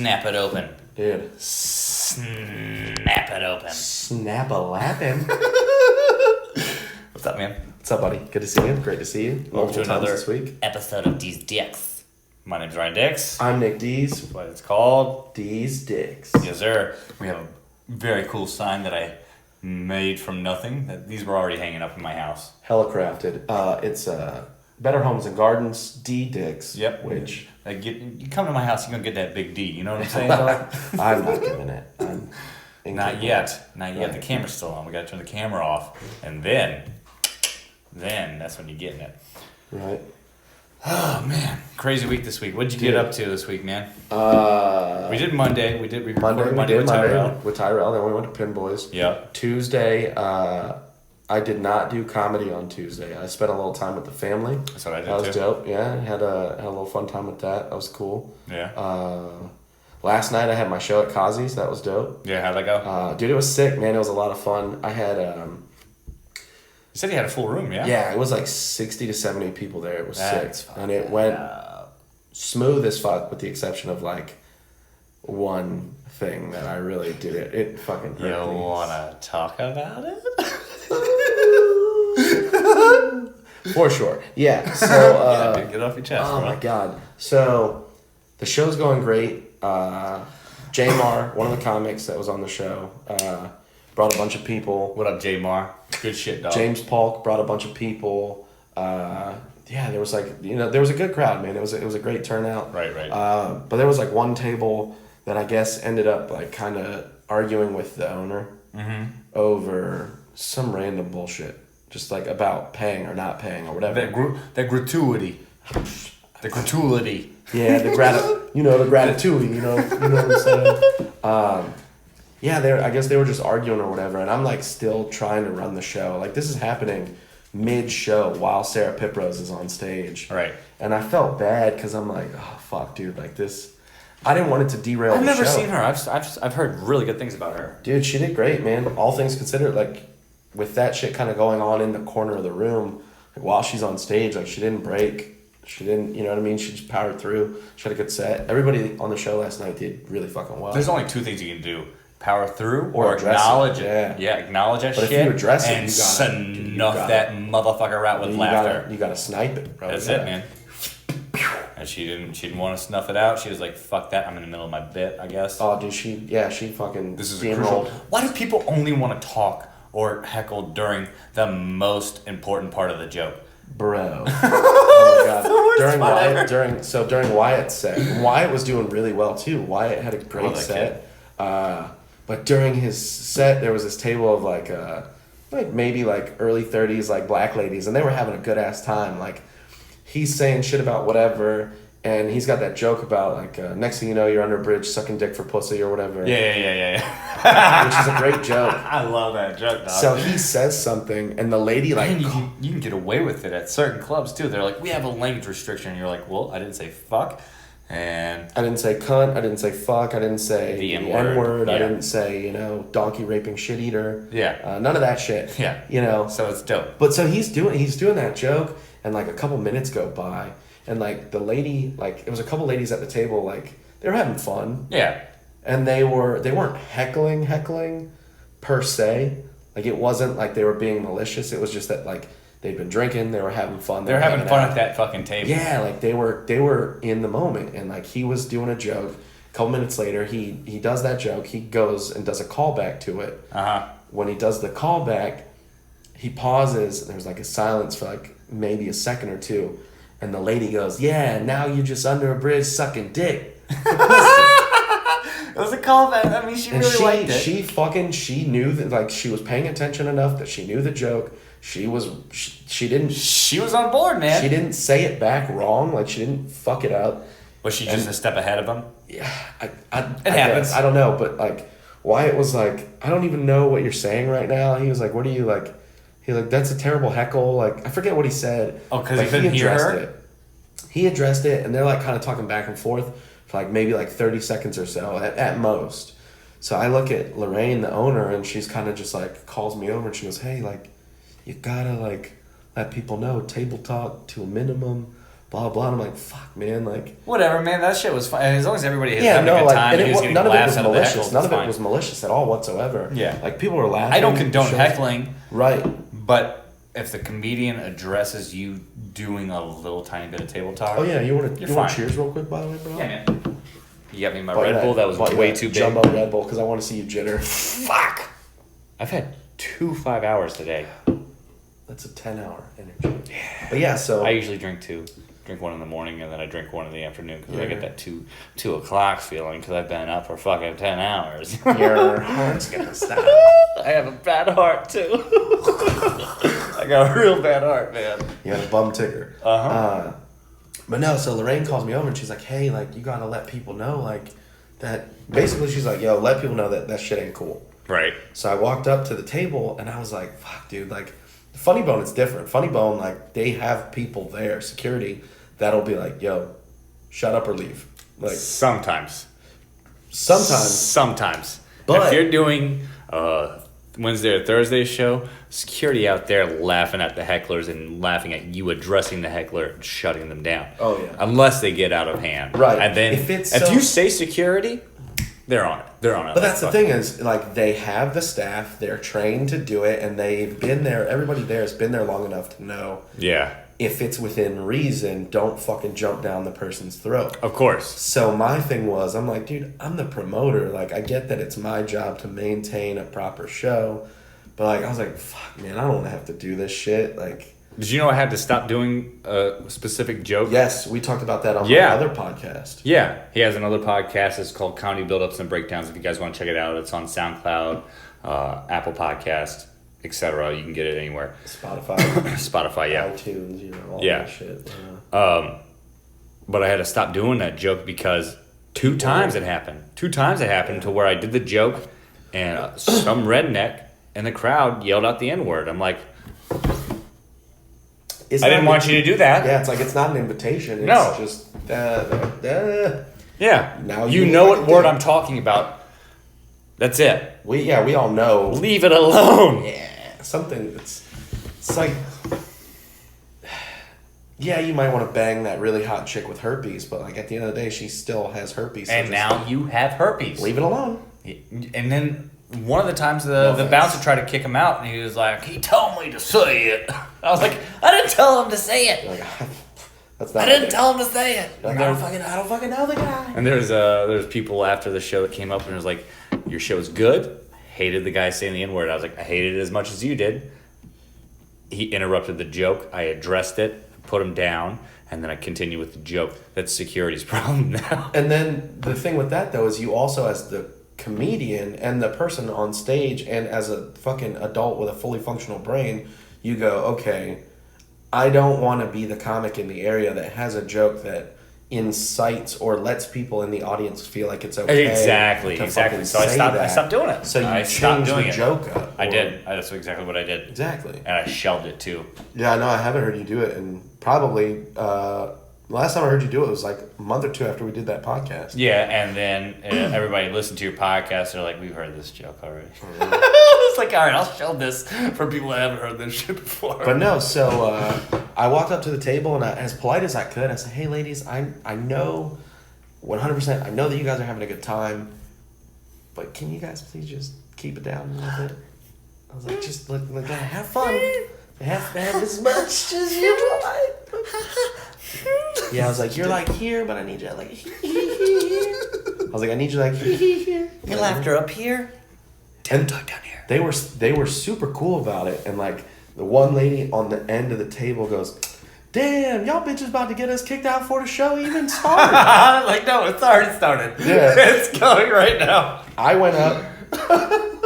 Snap it open. Dude. Snap it open. Snap-a-lappin'. What's up, man? What's up, buddy? Good to see you. Great to see you. Welcome to another this week. episode of Deezdix. My name's Ryan Dix. I'm Nick Deez. That's what it's called. Deezdix. Yes, sir. We have a very cool sign that I made from nothing. These were already hanging up in my house. Hella crafted. It's Better Homes and Gardens, Deezdix. Yep. Which... you come to my house, you're going to get that big D. You know what I'm saying, dog? I'm not giving it. Not yet. Not yet. Right. The camera's still on. We got to turn the camera off. And then that's when you're getting it. Right. Oh, man. Crazy week this week. What'd you get up to this week, man? We did Monday. We did Monday with Tyrell. with Tyrell. Then we went to Pin Boys. Yep. Tuesday, I did not do comedy on Tuesday. I spent a little time with the family. That's what I did, That was too. dope. Yeah, had a little fun time with that. That was cool. Yeah. Last night I had my show at Kazi's. That was dope. Yeah, how'd that go? Dude, it was sick, man. It was a lot of fun. I had... You said you had a full room, yeah? Yeah, it was like 60 to 70 people there. It was That's sick. And it went up. smooth as fuck with the exception of like one thing that I really did it. It fucking You hurt me. want to talk about it? For sure. Yeah. So Yeah, dude, get it off your chest, oh bro. my god. So the show's going great. Jamar, one of the comics that was on the show, brought a bunch of people. What up, J Mar? Good shit, dog. James Polk brought a bunch of people. Yeah, there was like there was a good crowd, man. It was a great turnout. Right. But there was like one table that I guess ended up like kind of arguing with the owner over some random bullshit, just like about paying or not paying or whatever. That gratuity. The gratuity. Yeah, the gratitude. You know what I'm saying. Yeah, I guess they were just arguing or whatever, and I'm like still trying to run the show. Like this is happening mid-show while Sarah Piprose is on stage. Right. And I felt bad because I'm like, oh fuck, dude, like this. I didn't want it to derail. I've never show. seen her. I've heard really good things about her. Dude, she did great, man. All things considered, like with that shit kind of going on in the corner of the room, like, while she's on stage, like she didn't break. She didn't, you know what I mean? She just powered through. She had a good set. Everybody on the show last night did really fucking well. There's only two things you can do. Power through Or address acknowledge it, it. Yeah, acknowledge that But if shit. you address it, and you snuff gotta- that motherfucker out with laughter. You gotta snipe it, bro. That's it, man. And she didn't want to snuff it out. She was like, "Fuck that! I'm in the middle of my bit, I guess." Oh, dude, she fucking. This is a crucial. Why do people only want to talk or heckle during the most important part of the joke? Bro. Oh my god. The worst part During Wyatt's set, Wyatt was doing really well too. Wyatt had a great that set. But during his set, there was this table of like maybe like early 30s like black ladies, and they were having a good ass time. Like he's saying shit about whatever, and he's got that joke about like next thing you know you're under a bridge sucking dick for pussy or whatever. Yeah. Which is a great joke. I love that joke, dog. So he says something, and the lady like And you can get away with it at certain clubs too. They're like, we have a language restriction. And you're like, well, I didn't say fuck, and I didn't say cunt, I didn't say fuck, I didn't say The the N-word, N-word, I yeah. didn't say, donkey raping shit eater. Yeah. None of that shit. Yeah. So it's dope. But so he's doing that joke, and like a couple minutes go by, and like the lady, like it was a couple ladies at the table, like they were having fun. Yeah. And they weren't heckling per se. Like it wasn't like they were being malicious. It was just that like they'd been drinking, they were having fun. They were having fun out. at that fucking table. Yeah, like they were in the moment, and like he was doing a joke. A couple minutes later, he does that joke. He goes and does a callback to it. When he does the callback, he pauses. And there's like a silence for like maybe a second or two, and the lady goes, "Yeah, now you're just under a bridge sucking dick." It was a callback. I mean, she And really liked it. She knew that like she was paying attention enough that she knew the joke. She was on board, man. She didn't say it back wrong. Like she didn't fuck it up. Was she just a step ahead of him? Yeah, I It happens. guess. I don't know, but like Wyatt was like, I don't even know what you're saying right now. He was like, what are you like? He's like, that's a terrible heckle. Like I forget what he said. Oh, because he couldn't hear her? it. He addressed it, and they're like kind of talking back and forth for like maybe like 30 seconds or so at most. So I look at Lorraine, the owner, and she's kind of just like calls me over and she goes, hey, like you gotta like let people know table talk to a minimum. blah, blah. And I'm like, fuck, man, like... Whatever, man, that shit was fun. As long as everybody has having a good like, time and he was getting laughs out of the heckles, none of it was malicious at all whatsoever. Yeah. Like, people were laughing. I don't condone heckling. Right. But if the comedian addresses you doing a little tiny bit of table talk... Oh, yeah, you want to fine. cheers real quick, by the way, bro? Yeah, man. You got me my Red Bull that was way too big. Jumbo Red Bull, because I want to see you jitter. Fuck! I've had 2 5-hours today. That's a 10-hour energy. Yeah. But yeah, so... I usually drink 2. Drink 1 in the morning, and then I drink 1 in the afternoon, because I get that 2 o'clock feeling, because I've been up for fucking 10 hours. Your heart's gonna stop. I have a bad heart, too. I got a real bad heart, man. You got a bum ticker. But no, so Lorraine calls me over, and she's like, hey, like, you gotta let people know, like, that... Basically, she's like, yo, let people know that shit ain't cool. Right. So I walked up to the table, and I was like, fuck, dude, like... Funny Bone, it's different. Funny Bone, like, they have people there, security, that'll be like, yo, shut up or leave. Like Sometimes. But if you're doing Wednesday or Thursday show, security out there laughing at the hecklers and laughing at you addressing the heckler and shutting them down. Oh, yeah. Unless they get out of hand. Right. And then if you say security, they're on it. They're on it. But that's the thing is, like, they have the staff, they're trained to do it, and they've been there, everybody there has been there long enough to know. Yeah. If it's within reason, don't fucking jump down the person's throat. Of course. So my thing was, I'm like, dude, I'm the promoter. Like, I get that it's my job to maintain a proper show. But, like, I was like, fuck, man, I don't want to have to do this shit. Like... Did you know I had to stop doing a specific joke? Yes, we talked about that on my other podcast. Yeah, he has another podcast. It's called Comedy Buildups and Breakdowns. If you guys want to check it out, it's on SoundCloud, Apple Podcast, etc. You can get it anywhere. Spotify, yeah. iTunes, all that shit. But I had to stop doing that joke because 2 times it happened. 2 times it happened to where I did the joke and some redneck in the crowd yelled out the N-word. I'm like... I didn't want you to do that. Yeah, it's like it's not an invitation. It's just yeah. Now you know what word I'm talking about. That's it. We all know. Leave it alone. Yeah, something it's like yeah, you might want to bang that really hot chick with herpes, but like at the end of the day, she still has herpes. And now you have herpes. Leave it alone. And then one of the times the bouncer tried to kick him out, and he was like, he told me to say it. I was like, I didn't tell him to say it. Like, that's not I didn't tell him to say it. Like, I don't fucking know the guy. And there's people after the show that came up and was like, your show's good. Hated the guy saying the N-word. I was like, I hated it as much as you did. He interrupted the joke. I addressed it, put him down, and then I continue with the joke. That's security's problem now. And then the thing with that, though, is you also, as the comedian and the person on stage and as a fucking adult with a fully functional brain, you go, okay, I don't want to be the comic in the area that has a joke that incites or lets people in the audience feel like it's okay. Exactly. So I stopped doing it. So you changed the joke up. I did. That's exactly what I did. Exactly. And I shelved it too. Yeah, no, I haven't heard you do it, and probably last time I heard you do it was like a month or 2 after we did that podcast. Yeah, and then everybody listened to your podcast. They're like, we've heard this joke already. It's like, all right, I'll show this for people that haven't heard this shit before. But no, so I walked up to the table, and as polite as I could, I said, hey, ladies, I know 100%, I know that you guys are having a good time, but can you guys please just keep it down a little bit? I was like, just look, have fun. Have as much as you like. Yeah, I was like, you're like here, but I need you like here. I was like, I need you like here. Your laughter up here, TED Talk down here. They were super cool about it, and like the one lady on the end of the table goes, damn, y'all bitches about to get us kicked out before the show even started. Like, no, it's already started. Yeah. It's going right now. I went up.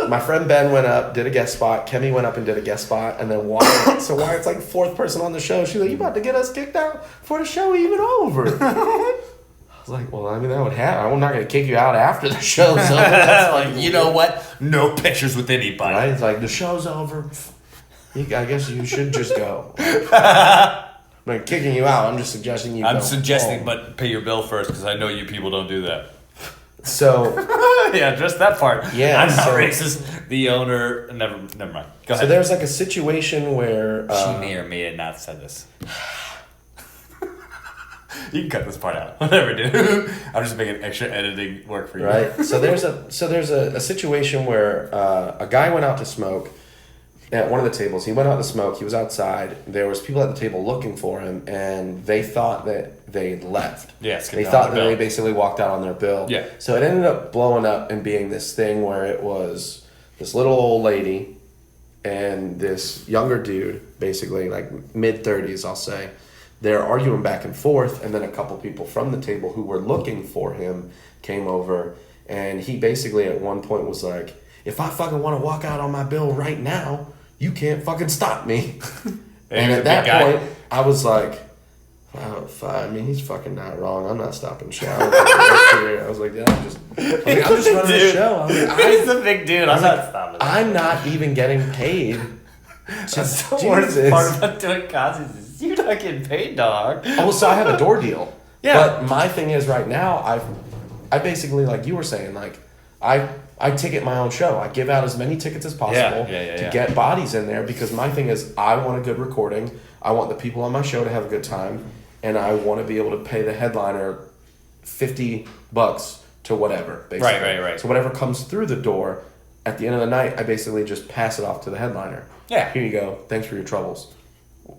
My friend Ben went up, did a guest spot. Kemi went up and did a guest spot. And then Wyatt, so Wyatt's like 4th person on the show. She's like, you about to get us kicked out before the show even over. I was like, well, I mean, that would happen. I'm not going to kick you out after the show's over. Like, you know what? No pictures with anybody. Right? It's like, the show's over. I guess you should just go. I'm not kicking you out. I'm just suggesting you go home. But pay your bill first, because I know you people don't do that. So yeah, just that part. Yeah, I'm not racist. The owner, never mind. Go ahead. So there's like a situation where she may or may not have said this. You can cut this part out. Whatever, dude. I'm just making extra editing work for you. Right. So there's a situation where a guy went out to smoke at one of the tables. He went out to smoke. He was outside. There was people at the table looking for him, and they thought that they left. Yeah, they thought that they basically walked out on their bill. Yeah. So it ended up blowing up and being this thing where it was this little old lady and this younger dude, basically like mid-30s, I'll say. They're arguing back and forth, and then a couple people from the table who were looking for him came over, and he basically at one point was like, if I fucking want to walk out on my bill right now, you can't fucking stop me. And at that point, I was like, wow, fine. I mean, he's fucking not wrong. I'm not stopping the show. I was like, yeah, I'm just running the show. He's a big dude. I'm not stopping. I'm not even getting paid. That's the worst part about doing concerts is you're not getting paid, dog. Oh, so I have a door deal. Yeah. But my thing is right now, I basically, like you were saying, like, I ticket my own show. I give out as many tickets as possible to get bodies in there, because my thing is I want a good recording. I want the people on my show to have a good time, and I want to be able to pay the headliner $50 to whatever, basically. Right. So whatever comes through the door, at the end of the night, I basically just pass it off to the headliner. Yeah. Here you go. Thanks for your troubles.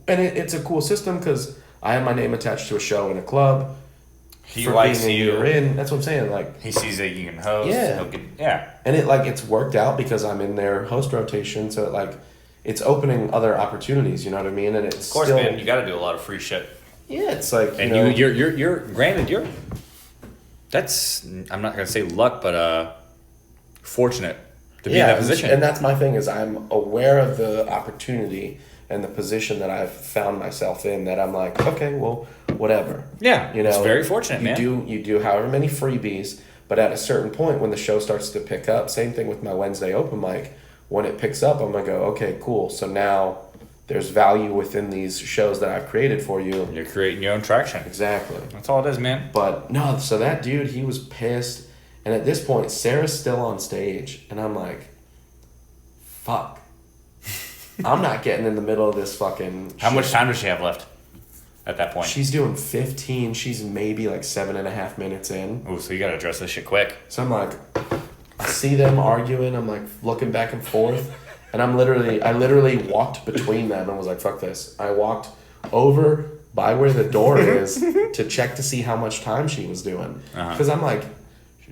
And it's a cool system because I have my name attached to a show in a club. He likes you. You're in. That's what I'm saying. Like, he sees that you can host. Yeah. And it's worked out because I'm in their host rotation. So it's opening other opportunities. You know what I mean? And it's of course, man. You got to do a lot of free shit. Yeah, it's like and you're granted that's, I'm not gonna say luck, but fortunate to be in that position. And that's my thing is I'm aware of the opportunity and the position that I've found myself in, that I'm like, okay, well, whatever. Yeah, it's very fortunate, man. You do however many freebies, but at a certain point when the show starts to pick up, same thing with my Wednesday open mic, when it picks up, I'm going to go, okay, cool. So now there's value within these shows that I've created for you. You're creating your own traction. Exactly. That's all it is, man. But no, so that dude, he was pissed. And at this point, Sarah's still on stage. And I'm like, fuck. I'm not getting in the middle of this fucking How much time does she have left at that point? She's doing 15. She's maybe like 7.5 minutes in. Ooh, so you gotta address this shit quick. So I'm like, I see them arguing. I'm like looking back and forth. And I literally walked between them and was like, fuck this. I walked over by where the door is to check to see how much time she was doing. Because I'm like,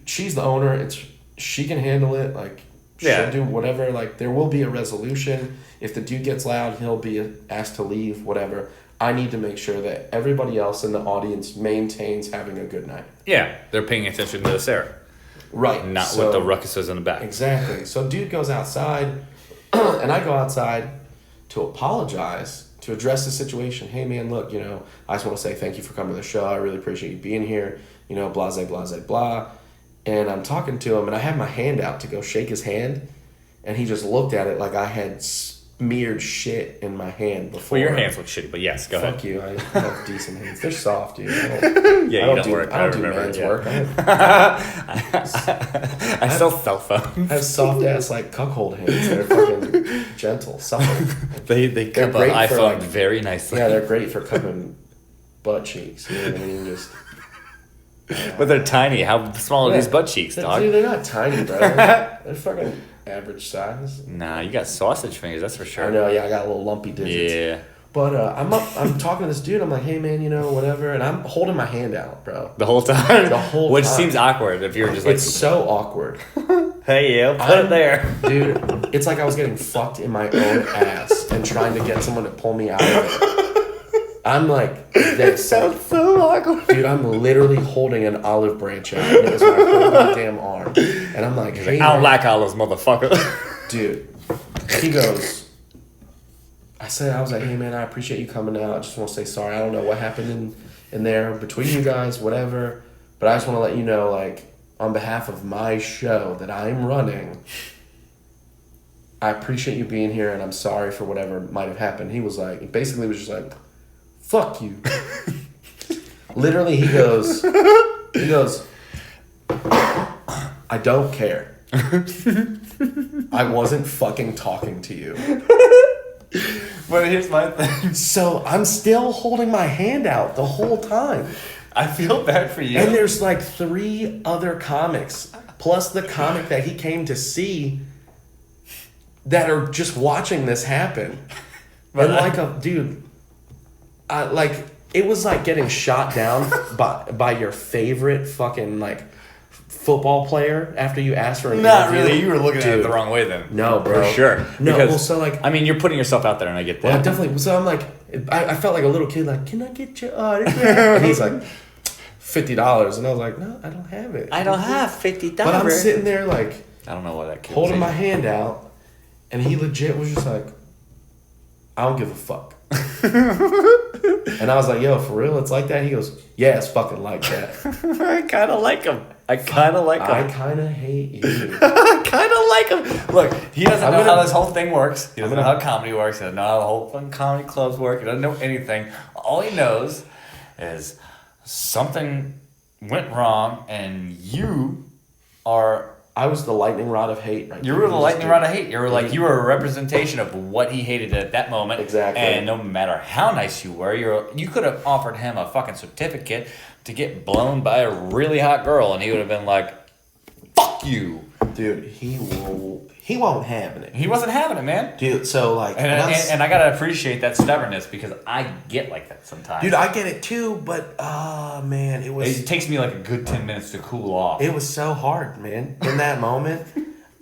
she's the owner. She can handle it. Like, she'll do whatever. Like, there will be a resolution. If the dude gets loud, he'll be asked to leave, whatever. I need to make sure that everybody else in the audience maintains having a good night. Yeah, they're paying attention to Sarah. Right. Not what the ruckus is in the back. Exactly. So dude goes outside, and I go outside to apologize, to address the situation. Hey, man, look, I just want to say thank you for coming to the show. I really appreciate you being here. Blase, blase, blah. And I'm talking to him, and I have my hand out to go shake his hand, and he just looked at it like I had smeared shit in my hand before. Well, your hands look shitty, but yes, go ahead. Fuck you. I have decent hands. They're soft, dude. I don't do men's work. I sell cell phones. I have soft ass like cuckold hands. They're fucking gentle, supple. They cup an iPhone very nicely. Yeah, they're great for cupping butt cheeks. You know what I mean? Just. But they're tiny. How small are these butt cheeks, dog? Dude, they're not tiny, bro. They're fucking average size. Nah, you got sausage fingers, that's for sure. I know, yeah, I got a little lumpy digits. Yeah. But I'm talking to this dude. I'm like, hey, man, whatever. And I'm holding my hand out, bro. The whole time? The whole Which time. seems awkward if you're just like... It's so awkward. Hey, put it there. Dude, it's like I was getting fucked in my own ass and trying to get someone to pull me out of it. I'm like this. It sounds so awkward. Dude, I'm literally holding an olive branch out. And it was my whole goddamn arm. And I'm like, hey, I don't like olives, motherfucker. Dude, he goes, I was like, hey, man, I appreciate you coming out. I just want to say sorry. I don't know what happened in there between you guys, whatever. But I just want to let you know, like, on behalf of my show that I'm running, I appreciate you being here, and I'm sorry for whatever might have happened. He was like, basically was just like, fuck you. Literally, he goes, I don't care. I wasn't fucking talking to you. But here's my thing. So I'm still holding my hand out the whole time. I feel bad for you. And there's like 3 other comics, plus the comic that he came to see, that are just watching this happen. But dude, like, it was like getting shot down by your favorite fucking, like, football player after you asked for an Not interview. really. You were looking at it the wrong way then. No, bro. For sure. No, because, well, so, like... I mean, you're putting yourself out there, and I get that. Well, definitely. So I'm like... I felt like a little kid, like, can I get your autograph? And he's like, $50. And I was like, no, I don't have it. I don't have $50. But I'm sitting there, like... I don't know why that kid holding my hand out, and he legit was just like, I don't give a fuck. And I was like, yo, for real, it's like that? He goes, yeah, it's fucking like that. I kind of like him. I kind of hate you. I kind of like him. Look, he doesn't know how this whole thing works. He doesn't know how comedy works. He doesn't know how the whole fucking comedy clubs work. He doesn't know anything. All he knows is something went wrong, and you are... I was the lightning rod of hate. Right? You were the lightning rod of hate. You were like, you were a representation of what he hated at that moment. Exactly. And no matter how nice you were, you could have offered him a fucking certificate to get blown by a really hot girl, and he would have been like, fuck you. Dude, he won't having it. He wasn't having it, man. Dude, so like... And I gotta appreciate that stubbornness, because I get like that sometimes. Dude, I get it too, but, man, it was... It takes me like a good 10 minutes to cool off. It was so hard, man. In that moment,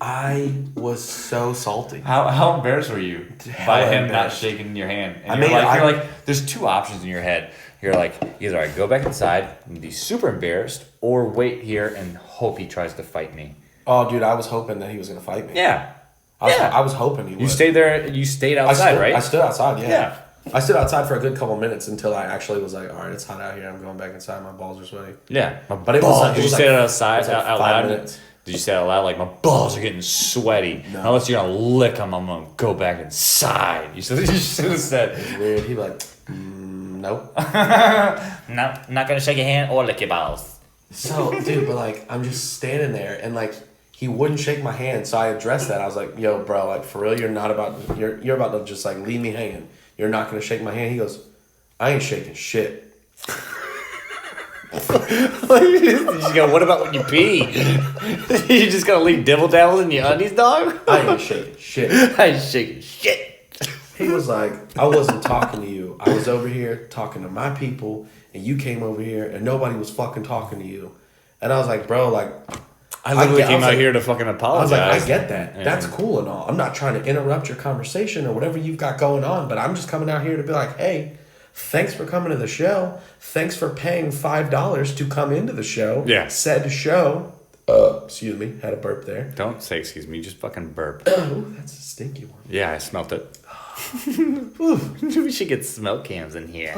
I was so salty. How embarrassed were you by him not shaking your hand? And you're like, there's 2 options in your head. You're like, either I go back inside and be super embarrassed, or wait here and hope he tries to fight me. Oh, dude, I was hoping that he was going to fight me. Yeah. I was hoping he would. You stayed there, you stayed outside, right? I stood outside, yeah. Yeah. I stood outside for a good couple minutes until I actually was like, all right, it's hot out here. I'm going back inside. My balls are sweaty. Yeah. But it was like... Did you say it outside, like out 5 loud? minutes. Did you say it out loud? Like, my balls are getting sweaty. No. Unless you're going to lick them, I'm going to go back inside. You should have said. It was weird. He'd be like, nope. No, not going to shake your hand or lick your balls. So, dude, but like, I'm just standing there, and like, he wouldn't shake my hand, so I addressed that. I was like, yo, bro, like, for real, you're about to just like leave me hanging. You're not gonna shake my hand. He goes, I ain't shaking shit. You just go, what about when you pee? You just gonna leave dibble dabbles in your undies, dog? I ain't shaking shit. I ain't shaking shit. He was like, I wasn't talking to you. I was over here talking to my people, and you came over here, and nobody was fucking talking to you. And I was like, bro, like... I literally came out here to fucking apologize. I was like, I get that. That's cool and all. I'm not trying to interrupt your conversation or whatever you've got going on, but I'm just coming out here to be like, hey, thanks for coming to the show. Thanks for paying $5 to come into the show. Yeah. Said show. Excuse me. Had a burp there. Don't say excuse me. Just fucking burp. Oh, that's a stinky one. Yeah, I smelt it. We should get smell cams in here.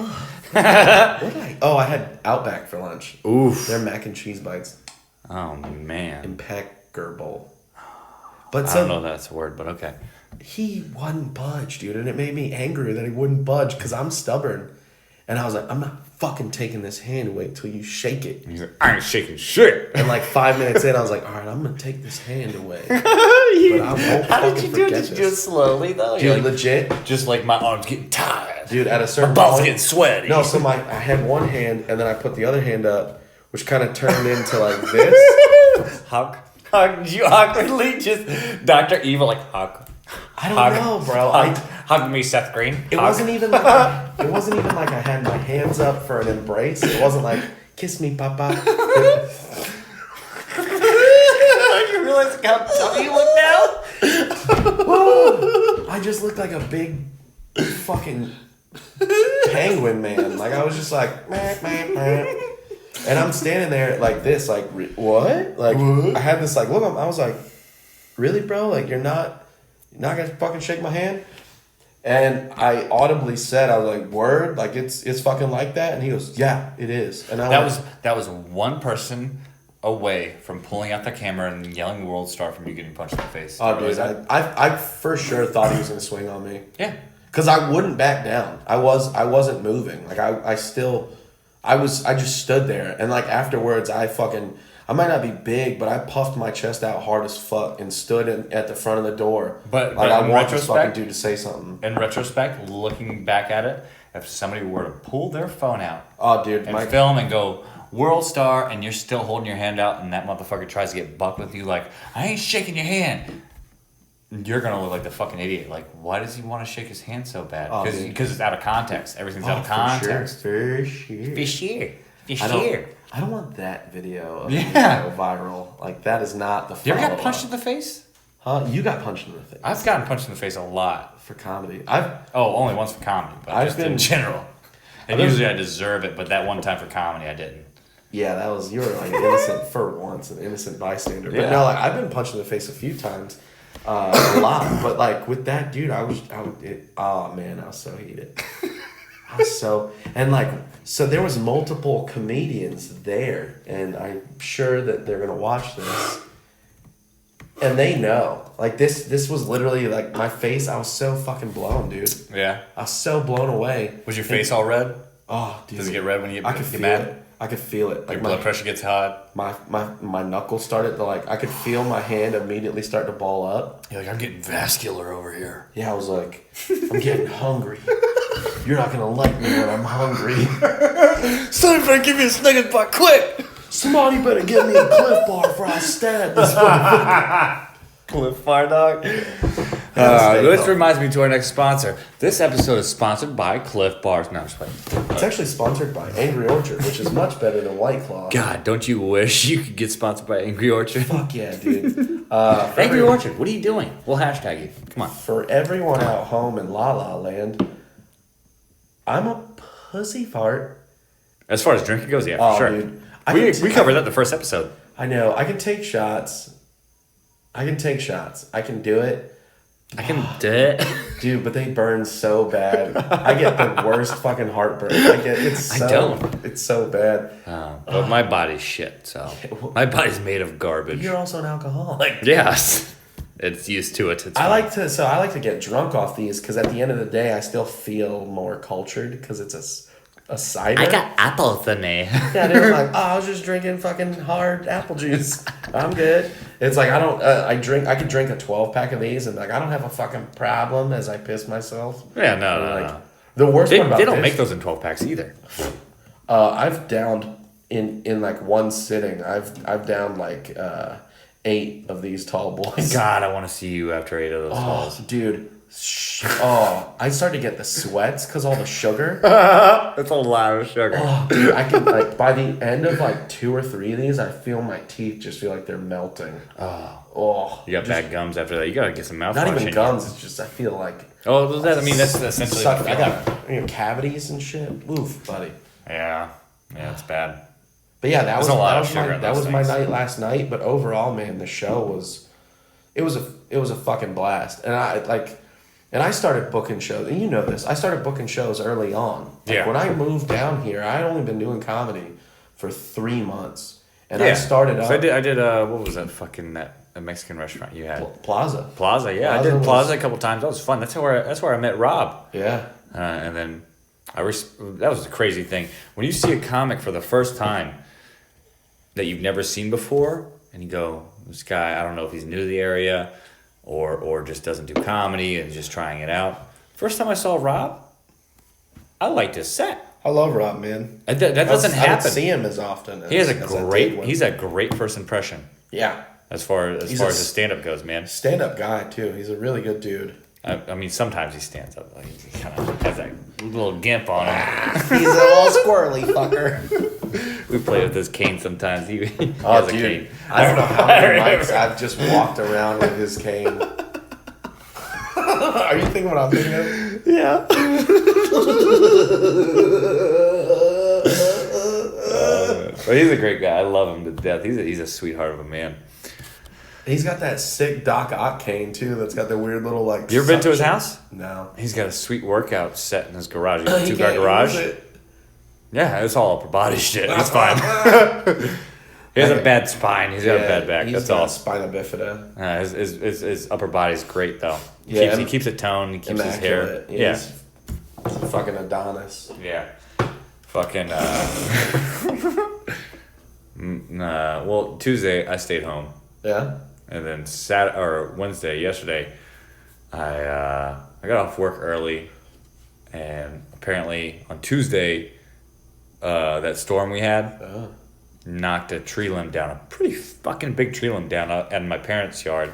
I had Outback for lunch. Oof. They're mac and cheese bites. Oh, man. Impeccable. But I don't know if that's a word, but okay. He wouldn't budge, dude, and it made me angry that he wouldn't budge because I'm stubborn. And I was like, I'm not fucking taking this hand away until you shake it. And he's like, I ain't shaking shit. And like 5 minutes in, I was like, all right, I'm going to take this hand away. How did you do it? Did you do it slowly, though? Dude, like, legit. Just like my arms getting tired. Dude, at a certain my balls point, getting sweaty. No, so I had one hand, and then I put the other hand up, which kind of turned into like this. Hug, you awkwardly just Dr. Evil, like, hug. I don't know, bro. Hug me, Seth Green. It wasn't even like I had my hands up for an embrace. It wasn't like kiss me, papa. You realize how tough you look now? I just looked like a big fucking penguin man. Like I was just like, meh, meh, meh. And I'm standing there like this, like what? Like I had this like look. I was like, really, bro? Like you're not gonna fucking shake my hand? And I audibly said, I was like, word, like it's fucking like that. And he goes, yeah, it is. And that was one person away from pulling out the camera and yelling "World Star" from you getting punched in the face. Oh, dude, I for sure thought he was gonna swing on me. Yeah, because I wouldn't back down. I wasn't moving. Like I just stood there, and like afterwards, I I might not be big, but I puffed my chest out hard as fuck and stood at the front of the door. But like I in want this fucking retrospect, dude to say something. In retrospect, looking back at it, if somebody were to pull their phone out, oh dude, and film and go world star, and you're still holding your hand out, and that motherfucker tries to get buck with you, like I ain't shaking your hand. You're gonna look like the fucking idiot. Like, why does he want to shake his hand so bad? Because it's out of context. Everything's out of context. For sure. I don't want that video of viral. Like, that is not the You ever got punched in the face? Huh? You got punched in the face. I've gotten punched in the face a lot. For comedy. Only once for comedy, but just in general. And usually I deserve it, but that one time for comedy I didn't. Yeah, you were like innocent for once, an innocent bystander. But no, like I've been punched in the face a few times. A lot, but like with that dude, I was so heated. So there was multiple comedians there, and I'm sure that they're gonna watch this, and they know. Like this was literally like my face. I was so fucking blown, dude. Yeah, I was so blown away. Was your face all red? Oh, dude. Does it get red when you get mad? I could feel it. Like your blood pressure gets hot. My knuckles started to I could feel my hand immediately start to ball up. You're like, I'm getting vascular over here. Yeah, I was like, I'm getting hungry. You're not gonna like me when I'm hungry. Somebody better give me a Snickers bar quick. Somebody better give me a Cliff Bar before I stab this motherfucker. Cliff Bar, dog. This reminds me to our next sponsor. This episode is sponsored by Cliff Bars. No, I'm just playing. It's actually sponsored by Angry Orchard, which is much better than White Claw. God, don't you wish you could get sponsored by Angry Orchard? Fuck yeah, dude. Angry Orchard, what are you doing? We'll hashtag you. Come on. For everyone out home in La La Land, I'm a pussy fart. As far as drinking goes, yeah, for sure. Dude, we covered that in the first episode. I know. I can take shots. I can do it. I can do it. Dude, but they burn so bad. I get the worst fucking heartburn. I don't. It's so bad. But my body's shit, so. My body's made of garbage. You're also an alcoholic. Yes. It's used to it. I like to get drunk off these because at the end of the day, I still feel more cultured because it's a cider. I got apples in me. Yeah, they were like, I was just drinking fucking hard apple juice. I'm good. It's like I could drink a 12-pack of these and like I don't have a fucking problem as I piss myself. Yeah, no. The worst part about they don't make those in 12-packs either. I've downed in like one sitting. I've downed like 8 of these tall boys. God, I want to see you after 8 of those talls. Dude. I started to get the sweats because all the sugar. That's a lot of sugar. Oh, dude, I can by the end of 2 or 3 of these, I feel my teeth just feel like they're melting. You got bad gums after that. You gotta get some mouthwash. Not even gums. It's just I feel like. Oh, that's essentially. I got cavities and shit. Oof, buddy. Yeah, it's bad. But yeah, that was my night last night. But overall, man, the show was, it was a fucking blast, and I started booking shows, and you know this. I started booking shows early on. When I moved down here, I had only been doing comedy for 3 months, and I started up. So I did. What was that fucking that Mexican restaurant you had? Plaza. Yeah, I did Plaza a couple times. That was fun. That's where I met Rob. Yeah. And then that was a crazy thing when you see a comic for the first time that you've never seen before, and you go, this guy, I don't know if he's new to the area. Or just doesn't do comedy and just trying it out. First time I saw Rob, I liked his set. I love Rob, man. That doesn't happen. I don't see him as often. He's a great first impression. Yeah. As far as his stand up goes, man. Stand up guy too. He's a really good dude. I mean, sometimes he stands up. Like, he kind of has that little gimp on him. He's a little squirrely fucker. We play with his cane sometimes. He has a cane. I don't know how many nights I've just walked around with his cane. Are you thinking what I'm thinking of? Yeah. But he's a great guy. I love him to death. He's a sweetheart of a man. He's got that sick Doc Ock cane too. That's got the weird little like. You ever been to his house? No. He's got a sweet workout set in his garage. He's got a 2-car garage. Yeah, it's all upper body shit. He's fine. He has a bad spine. He's got a bad back. That's all. Spina bifida. His upper body's great though. He keeps it toned. He keeps immaculate. his hair. He's fucking Adonis. Yeah. Fucking. Well, Tuesday I stayed home. Yeah. And then Wednesday, yesterday, I got off work early, and apparently on Tuesday, that storm we had knocked a tree limb down, a pretty fucking big tree limb down out in my parents' yard,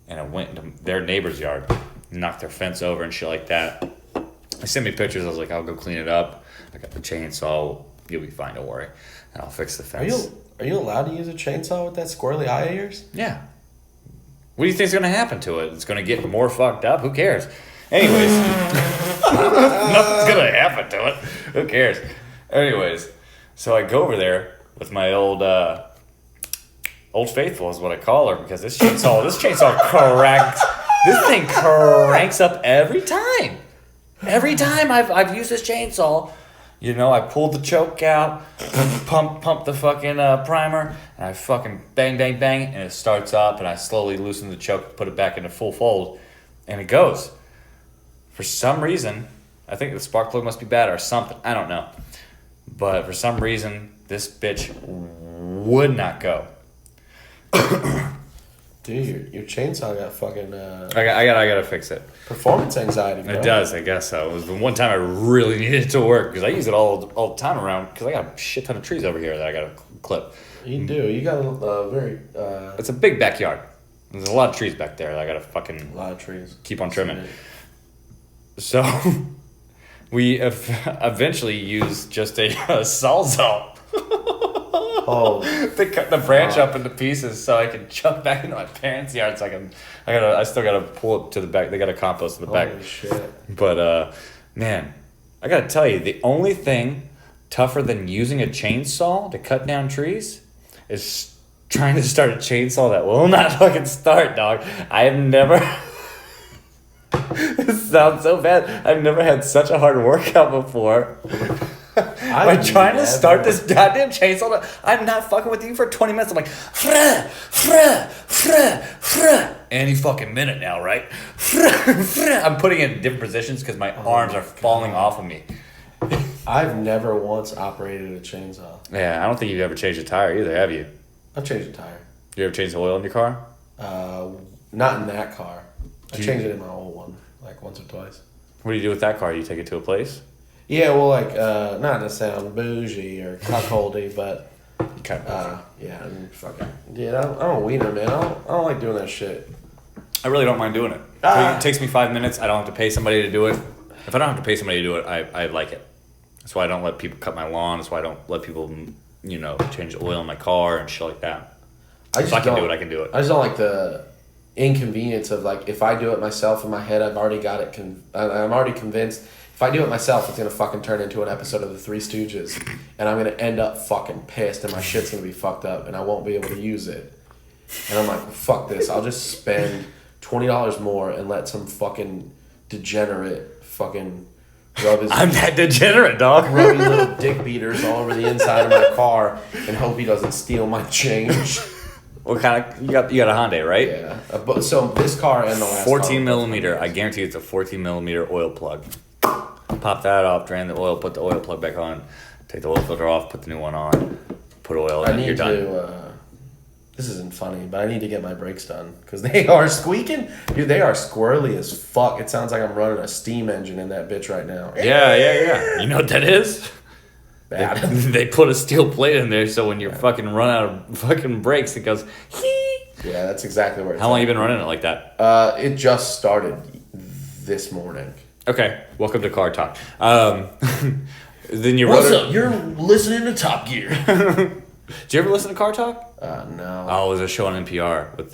and it went into their neighbor's yard, knocked their fence over and shit like that. They sent me pictures. I was like, I'll go clean it up. I got the chainsaw. You'll be fine. Don't worry. And I'll fix the fence. Are you allowed to use a chainsaw with that squirrely eye of yours? Yeah. What do you think's going to happen to it? It's going to get more fucked up? Who cares? Anyways. Nothing's going to happen to it. Who cares? Anyways. So I go over there with my old Faithful is what I call her, because this chainsaw cranks. This thing cranks up every time. Every time I've used this chainsaw, you know, I pulled the choke out, pump the fucking primer, and I fucking bang, bang, bang, and it starts up, and I slowly loosen the choke, put it back into full fold, and it goes. For some reason, I think the spark plug must be bad or something. I don't know. But for some reason, this bitch would not go. Dude, your chainsaw got fucking I gotta fix it. Performance anxiety, bro. It does, I guess so. It was the one time I really needed it to work, because I use it all the time around, because I got a shit ton of trees over here that I gotta clip. You do. You got a very... It's a big backyard. There's a lot of trees back there that I gotta fucking... A lot of trees. Keep on trimming. So, we eventually used just a sawzall. Oh, to cut the branch up into pieces so I can chuck back into my parents' yard. So I still gotta pull it to the back. They got a compost in the back. Holy shit. But man, I gotta tell you, the only thing tougher than using a chainsaw to cut down trees is trying to start a chainsaw that will not fucking start, dog. I have never. This sounds so bad. I've never had such a hard workout before. By trying to start this goddamn chainsaw, I'm not fucking with you for 20 minutes. I'm like, frah, frah, frah, frah. Any fucking minute now, right? Frah, frah. I'm putting it in different positions because my arms are falling off of me. I've never once operated a chainsaw. Yeah, I don't think you've ever changed a tire either, have you? I've changed a tire. You ever changed the oil in your car? Not in that car. I changed it in my old one, like once or twice. What do you do with that car? You take it to a place? Yeah, well, like, not to sound bougie or cuckoldy, but, yeah, and fucking, yeah, I'm a wiener, man. I don't like doing that shit. I really don't mind doing it. It takes me 5 minutes. I don't have to pay somebody to do it. If I don't have to pay somebody to do it, I like it. That's why I don't let people cut my lawn. That's why I don't let people, you know, change the oil in my car and shit like that. If I can do it, I can do it. I just don't like the inconvenience of, like, if I do it myself in my head, I've already got it, I'm already convinced. If I do it myself, it's going to fucking turn into an episode of The Three Stooges. And I'm going to end up fucking pissed and my shit's going to be fucked up and I won't be able to use it. And I'm like, well, fuck this. I'll just spend $20 more and let some fucking degenerate fucking rub his... I'm that degenerate, dog. Rub his little dick beaters all over the inside of my car and hope he doesn't steal my change. What kind of... You got a Hyundai, right? Yeah. But so this car and the last 14 millimeter. I guarantee it's a 14 millimeter oil plug. Pop that off, drain the oil, put the oil plug back on, take the oil filter off, put the new one on, put oil in, you're done. This isn't funny, but I need to get my brakes done because they are squeaking. Dude, they are squirrely as fuck. It sounds like I'm running a steam engine in that bitch right now. Yeah. You know what that is? Bad. They put a steel plate in there so when you fucking run out of fucking brakes, it goes, hee. Yeah, that's exactly where it's How long you been running it like that? It just started this morning. Okay, welcome to Car Talk. Then you What's up? You're listening to Top Gear. Did you ever listen to Car Talk? No. Oh, it was a show on NPR with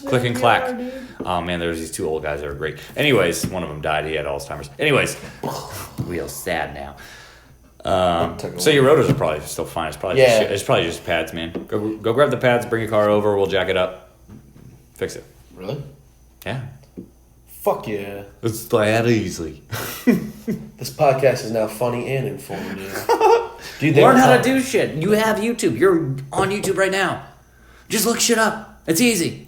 Click and Clack. Oh man, there was these two old guys that were great. Anyways, one of them died. He had Alzheimer's. Anyways, real sad now. So your rotors are probably still fine. It's probably it's probably just pads, man. Go grab the pads. Bring your car over. We'll jack it up. Fix it. Really? Yeah. Fuck yeah. It's that easy. This podcast is now funny and informative. Dude, learn how to do shit. You have YouTube. You're on YouTube right now. Just look shit up. It's easy.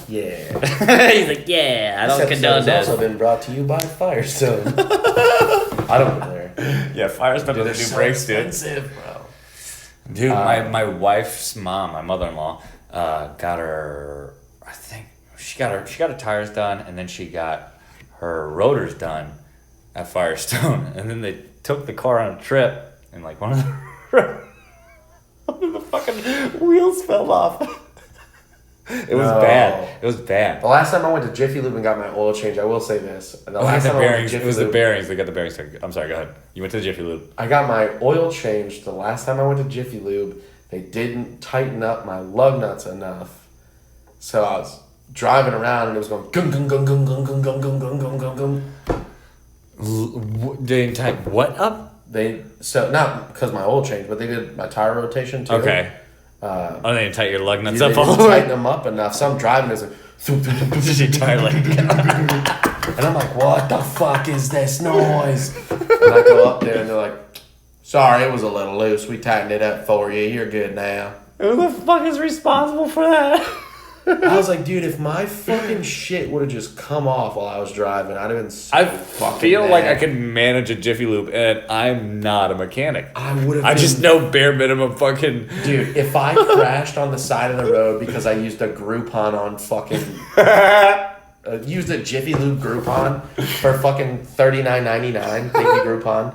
Yeah. He's like, yeah, I don't condone that. This episode has also been brought to you by Firestone. I don't go there. Yeah, Firestone doesn't do brakes, dude. Expensive, bro. Dude, my wife's mom, my mother-in-law, got her. I think she got her tires done, and then she got her rotors done at Firestone, and then they took the car on a trip, and like one of the fucking wheels fell off. It was bad. It was bad. The last time I went to Jiffy Lube and got my oil change, I will say this. The last time bearings. It was the bearings. They got the bearings. I'm sorry. Go ahead. You went to the Jiffy Lube. I got my oil changed. The last time I went to Jiffy Lube, they didn't tighten up my lug nuts enough, so I was driving around and it was going gung gung gung gung gung gung gung gung gung gung gung. They didn't tighten what up? Not because my oil changed, but they did my tire rotation too. Okay. They didn't tighten your lug nuts They up all didn't the way. tighten them up enough. So I'm driving as a tire leg. and I'm like, what the fuck is this noise? And I go up there and they're like, sorry, it was a little loose. We tightened it up for you. You're good now. Who the fuck is responsible for that? I was like, dude, if my fucking shit would have just come off while I was driving, I'd have been so I fucking feel mad. like I could manage a Jiffy Lube, and I'm not a mechanic. I would have. I just know bare minimum fucking. Dude, if I crashed on the side of the road because I used a Groupon on fucking. Used a Jiffy Lube Groupon for fucking $39.99. Thank you, Groupon.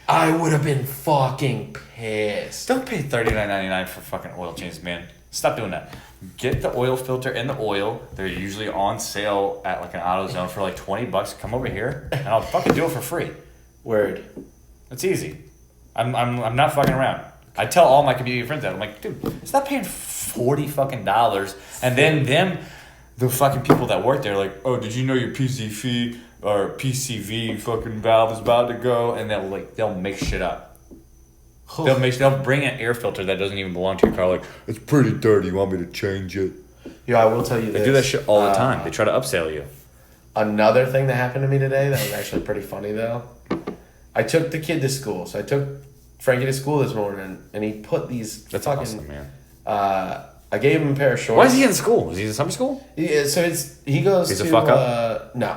I would have been fucking pissed. Don't pay $39.99 for fucking oil changes, man. Stop doing that. Get the oil filter and the oil. They're usually on sale at like an AutoZone for like $20. Come over here and I'll fucking do it for free. Word. It's easy. I'm not fucking around. I tell all my community friends that. I'm like, dude, stop paying $40 fucking dollars. And then the fucking people that work there are like, oh, did you know your PCV or PCV fucking valve is about to go? And they'll make shit up. They'll bring an air filter that doesn't even belong to your car. Like, it's pretty dirty. You want me to change it? Yeah, I will tell you this. They do that shit all the time. They try to upsell you. Another thing that happened to me today that was actually pretty funny though. I took the kid to school. So I took Frankie to school this morning, and he put these. That's fucking, awesome, man. I gave him a pair of shorts. Why is he in school? Is he in summer school? Yeah, so he goes He's to. a fuck up? No,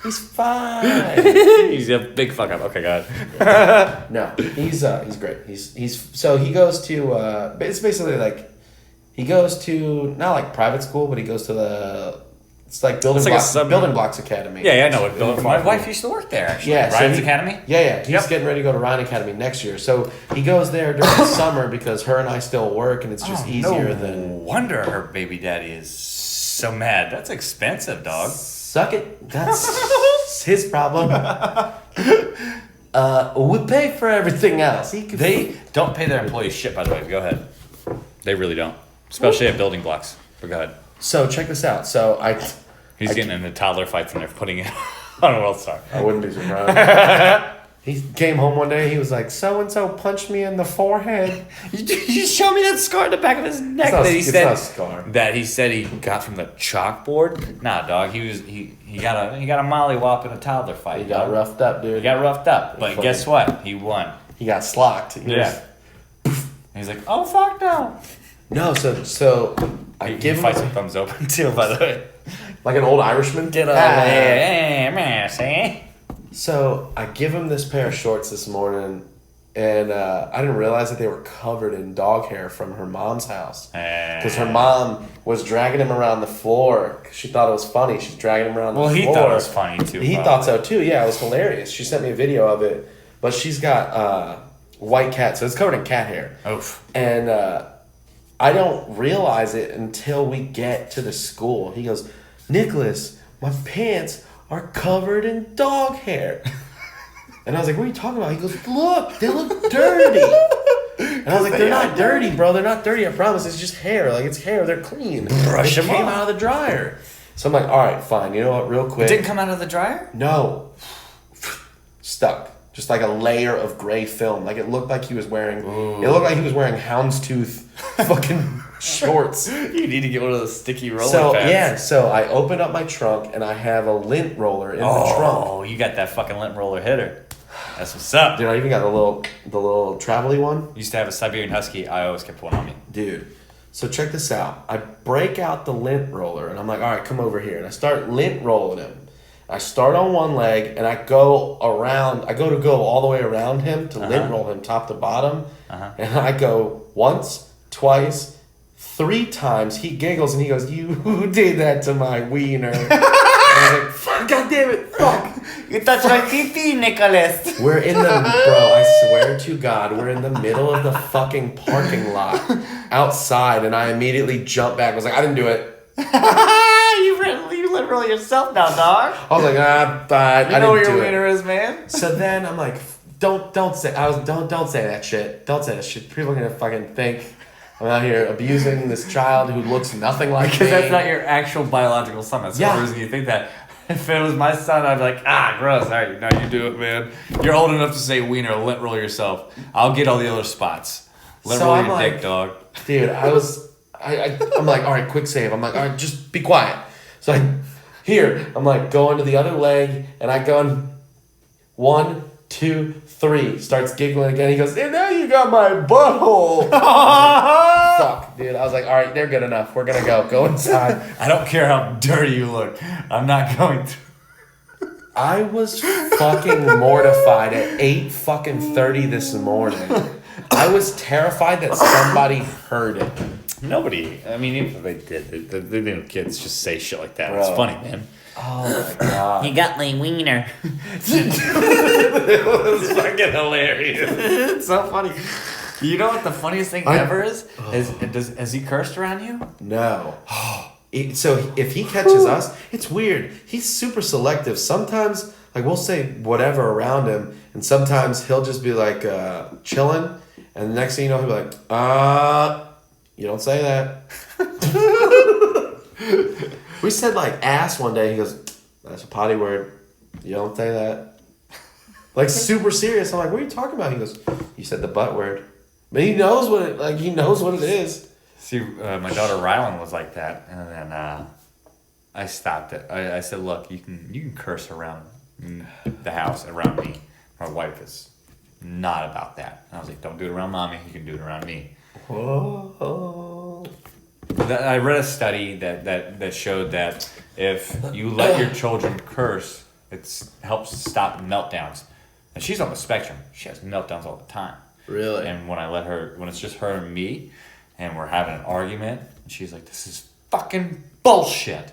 he's fine. He's a big fuck up. Okay, go ahead. No, he's great. He goes to it's basically like he goes to not like private school, but he goes to it's like Building Blocks Academy. Yeah, I know it. My wife used to work there actually. Yeah, Ryan's Academy. Yeah. He's getting ready to go to Ryan Academy next year, so he goes there during the summer because her and I still work, and it's just easier than. No wonder her baby daddy is so mad. That's expensive, dog. Suck it. That's his problem. We pay for everything else. They don't pay their employees shit, by the way. Go ahead. They really don't, especially at Building Blocks. But go ahead. So check this out. So he's getting into toddler fights and they're putting it on a World Star. I wouldn't be surprised. He came home one day. He was like, "So and so punched me in the forehead." You show me that scar in the back of his neck. It's not a scar. That he said he got from the chalkboard. Nah, dog. He got a mollywop in a toddler fight. He got roughed up, dude. He got roughed up, but guess what? He won. He got slocked. He's like, oh fuck no. No, so he fights with thumbs open too. By the way, like an old Irishman. Get over there, man. See. So I give him this pair of shorts this morning, and I didn't realize that they were covered in dog hair from her mom's house. Because her mom was dragging him around the floor because she thought it was funny. She's dragging him around the floor. Well, he thought it was funny too. He thought so too. Yeah, it was hilarious. She sent me a video of it, but she's got white cat, so it's covered in cat hair. Oof. And I don't realize it until we get to the school. He goes, "Nicholas, my pants are covered in dog hair." And I was like, what are you talking about? He goes, look, they look dirty. And I was like, they're not dirty, bro. They're not dirty, I promise. It's just hair. Like, it's hair. They're clean. Brush them came off. out of the dryer. So I'm like, all right, fine. You know what? Real quick. It didn't come out of the dryer? No. Stuck. Just like a layer of gray film. Like, it looked like he was wearing... Ooh. It looked like he was wearing houndstooth fucking shorts. You need to get one of those sticky roller pads. pads. Yeah, so I opened up my trunk and I have a lint roller in the trunk. Oh, you got that fucking lint roller hitter. That's what's up. Dude, I even got the little travel-y one. Used to have a Siberian Husky. I always kept one on me. Dude, so check this out. I break out the lint roller and I'm like, all right, come over here. And I start lint rolling him. I start on one leg and I go to go all the way around him to lint roll him top to bottom. And I go once, twice, 3 times. He giggles and he goes, "You did that to my wiener." And I was like, "Fuck, God damn it, fuck. You touched my pee-pee, Nicholas." Bro, I swear to God, we're in the middle of the fucking parking lot outside and I immediately jumped back. I was like, "I didn't do it." You literally yourself now, dog. I was like, I You know didn't where your do wiener it. is, man. So then I'm like, don't say that shit. Don't say that shit. People are gonna fucking think I'm out here abusing this child who looks nothing like Because me. that's not your actual biological son. That's the only reason you think that. If it was my son, I'd be like, gross. All right, now you do it, man. You're old enough to say wiener, lint roll yourself. I'll get all the other spots. Lint roll your dick, dog. Dude, I'm like, all right, quick save. I'm like, all right, just be quiet. So I'm like going to the other leg, and I go 1, 2, 3. Starts giggling again. He goes, "And now you got my butthole." Fuck, dude. I was like, all right, they're good enough. We're gonna go inside. I don't care how dirty you look. I'm not going to. I was fucking mortified at 8:30 this morning. I was terrified that somebody heard it. Nobody. I mean, even if they did, the little kids just say shit like that. Bro. It's funny, man. Oh my God. You got my wiener. It was fucking hilarious. It's so funny. You know what the funniest thing ever is? Has he cursed around you? No. So if he catches us, it's weird. He's super selective. Sometimes, like, we'll say whatever around him, and sometimes he'll just be like chilling, and the next thing you know, he'll be like, you don't say that. We said like ass one day. He goes, "That's a potty word. You don't say that." Like super serious. I'm like, "What are you talking about?" He goes, "You said the butt word." But he knows what it is. See, my daughter Rylan was like that, and then I stopped it. I said, "Look, you can curse around the house around me. My wife is not about that." And I was like, "Don't do it around mommy. You can do it around me." Whoa. I read a study that showed that if you let your children curse, it helps stop meltdowns. And she's on the spectrum. She has meltdowns all the time. Really? And when it's just her and me, and we're having an argument, and she's like, "This is fucking bullshit,"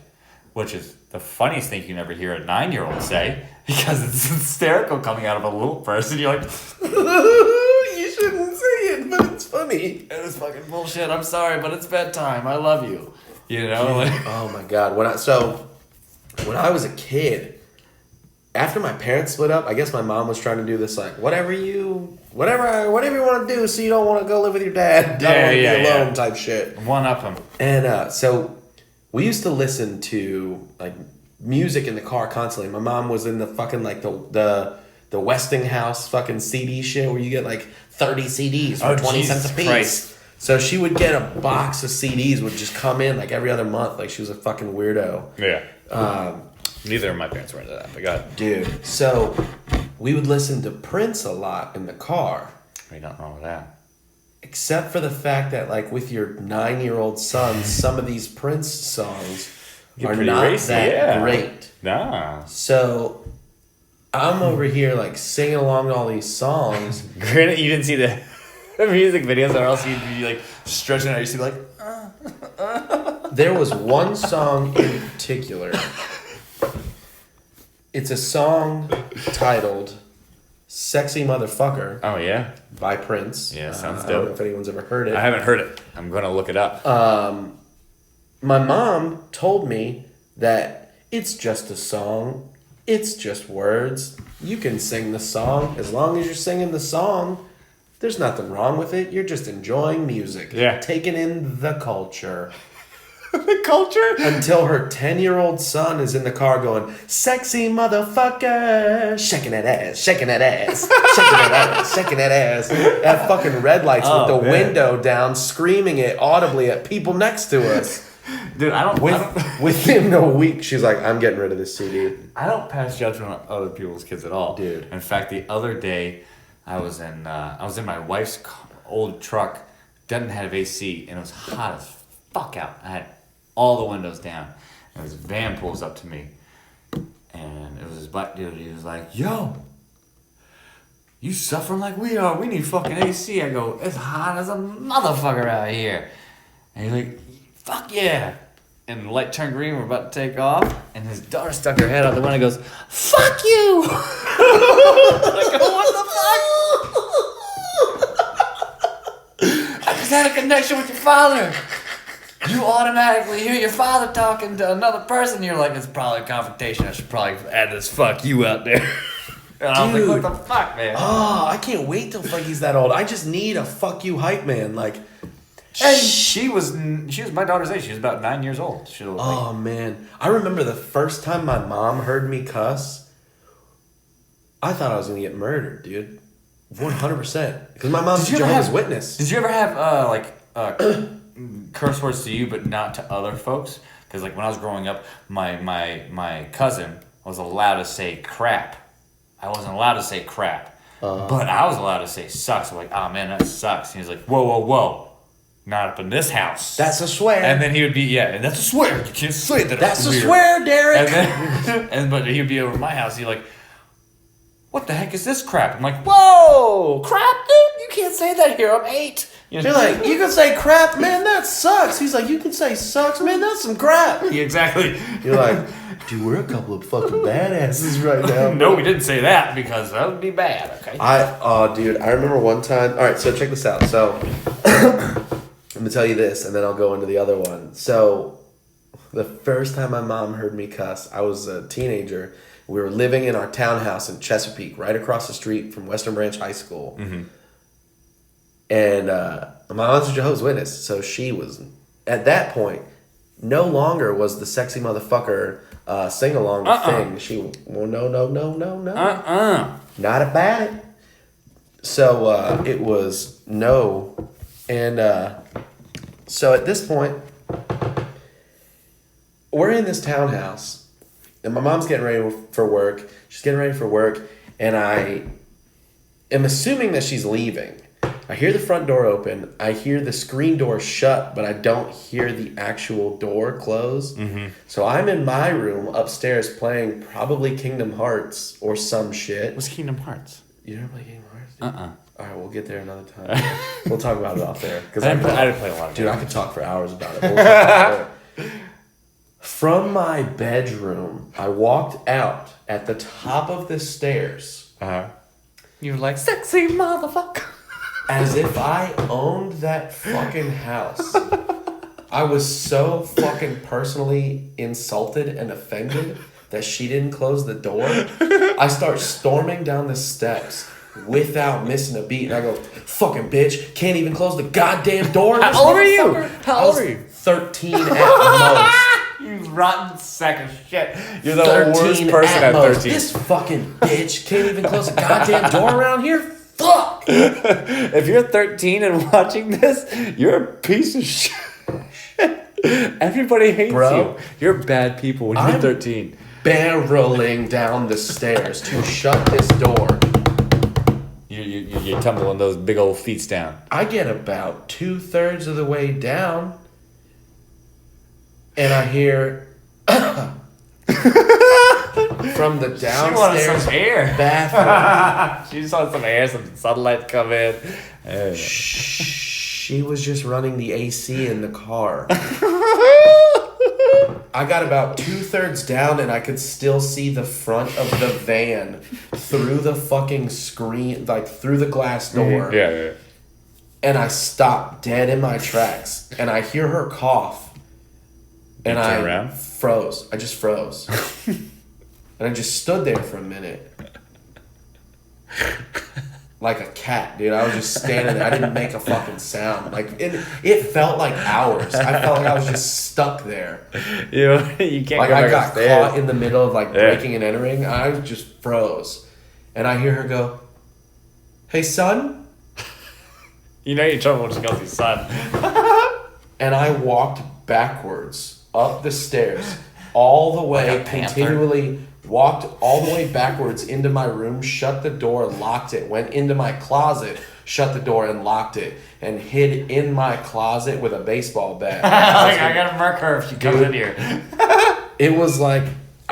which is the funniest thing you can ever hear a 9-year-old say, because it's hysterical coming out of a little person. You're like, You shouldn't say it, but it's funny. "It was fucking bullshit. I'm sorry, but it's bedtime. I love you." You know? Like, Oh my God. When I was a kid, after my parents split up, I guess my mom was trying to do this like whatever you want to do, so you don't want to go live with your dad. Don't want to be alone type shit. one up him. And so we used to listen to like music in the car constantly. My mom was in the fucking like the Westinghouse fucking CD shit where you get like 30 CDs for 20 cents a piece. Christ. So she would get a box of CDs, would just come in like every other month. Like she was a fucking weirdo. Yeah. Neither of my parents were into that, but God. Dude. So we would listen to Prince a lot in the car. Ain't nothing wrong with that. Except for the fact that like with your 9-year-old son, some of these Prince songs are pretty not racy, that great. Nah. So I'm over here like singing along to all these songs. Granted, you didn't see the music videos, or else you'd be like stretching out. You'd be like, There was one song in particular. It's a song titled "Sexy Motherfucker" "Oh yeah, by Prince. Yeah, sounds I don't know dope. if anyone's ever heard it. I haven't heard it. I'm gonna look it up." My mom told me that it's just a song. It's just words. You can sing the song as long as you're singing the song. There's nothing wrong with it. You're just enjoying music. Yeah. Taking in the culture. The culture. Until her 10-year-old son is in the car going, "Sexy motherfucker, shaking that ass, shaking that ass, shaking that ass, shaking that ass." At fucking red lights with the window down, screaming it audibly at people next to us. Dude, I don't. Within a week, she's like, "I'm getting rid of this CD." I don't pass judgment on other people's kids at all, Dude. In fact, the other day, I was in my wife's old truck. Didn't have AC, and it was hot as fuck out. I had all the windows down, and this van pulls up to me, And it was this black dude. He was like, yo, you suffering like we are. We need fucking AC. I go, it's hot as a motherfucker out here. And he's like, fuck yeah. And the light turned green. We're about to take off. And his daughter stuck her head out the window and goes, fuck you. I go, what the fuck? I just had a connection with your father. You automatically hear your father talking to another person. You're like, it's probably a confrontation. I should probably add this fuck you out there. And I was like, what the fuck, man? Oh, I can't wait till Frankie's that old. I just need a fuck you hype man. Like, and she was my daughter's age. She was about 9 years old. Oh, man. I remember the first time my mom heard me cuss, I thought I was going to get murdered, dude. 100%. Because my mom's a Jehovah's Witness. Did you ever have, curse words to you but not to other folks? Because, like, when I was growing up, my cousin was allowed to say crap. I wasn't allowed to say crap. But I was allowed to say sucks. I'm like, oh, man, that sucks. And he was like, whoa, whoa, whoa. Not up in this house. That's a swear. And then he would be, and that's a swear. You can't say that. That's a swear, Derek. And then, but he would be over my house. He'd like, what the heck is this crap? I'm like, whoa, crap, dude. You can't say that here. I'm 8. You're like, you can say crap, man, that sucks. He's like, you can say sucks, man, that's some crap. Yeah, exactly. You're like, dude, we're a couple of fucking badasses right now. No, we didn't say that because that would be bad, okay? Dude, I remember one time. All right, so check this out. So, I'm going to tell you this, and then I'll go into the other one. So, the first time my mom heard me cuss, I was a teenager. We were living in our townhouse in Chesapeake, right across the street from Western Branch High School. Mm-hmm. And my mom's a Jehovah's Witness, so she was, at that point, no longer was the sexy motherfucker sing-along thing. She, well, no. Not about it. So it was no. And so at this point, we're in this townhouse, and my mom's getting ready for work. She's getting ready for work, and I am assuming that she's leaving. I hear the front door open. I hear the screen door shut, but I don't hear the actual door close. Mm-hmm. So I'm in my room upstairs playing probably Kingdom Hearts or some shit. What's Kingdom Hearts? You never play Kingdom Hearts? All right, we'll get there another time. We'll talk about it off there. Because I didn't play a lot of Dude, I could talk for hours about it. We'll talk about it. From my bedroom, I walked out at the top of the stairs. You were like, sexy motherfucker. As if I owned that fucking house. I was so fucking personally insulted and offended that she didn't close the door. I start storming down the steps without missing a beat. And I go, fucking bitch, can't even close the goddamn door. How old are you? How old are you? 13 at most. You rotten sack of shit. You're the worst person at 13. This fucking bitch can't even close the goddamn door around here? Fuck! If you're 13 and watching this, you're a piece of shit. Everybody hates you. You're bad people when you're 13. Barreling down the stairs to shut this door. You're tumbling those big old feet down. I get about 2/3 of the way down, and I hear from the downstairs bathroom. She just wanted some air, some sunlight to come in. She was just running the AC in the car. I got about 2/3 down, and I could still see the front of the van through the fucking screen, like through the glass door. Mm-hmm. Yeah. And I stopped dead in my tracks, and I hear her cough, and I froze. I just froze. And I just stood there for a minute. Like a cat, dude. I was just standing there. I didn't make a fucking sound. Like, it felt like hours. I felt like I was just stuck there. You can't like, go back I got upstairs. caught in the middle of, like, breaking and entering. I just froze. And I hear her go, hey, son? You know you're in trouble when she calls you son. And I walked backwards up the stairs all the way, like continually walked all the way backwards into my room, shut the door, locked it, went into my closet, shut the door and locked it, and hid in my closet with a baseball bat. I gotta murk her if she comes in here. It was like,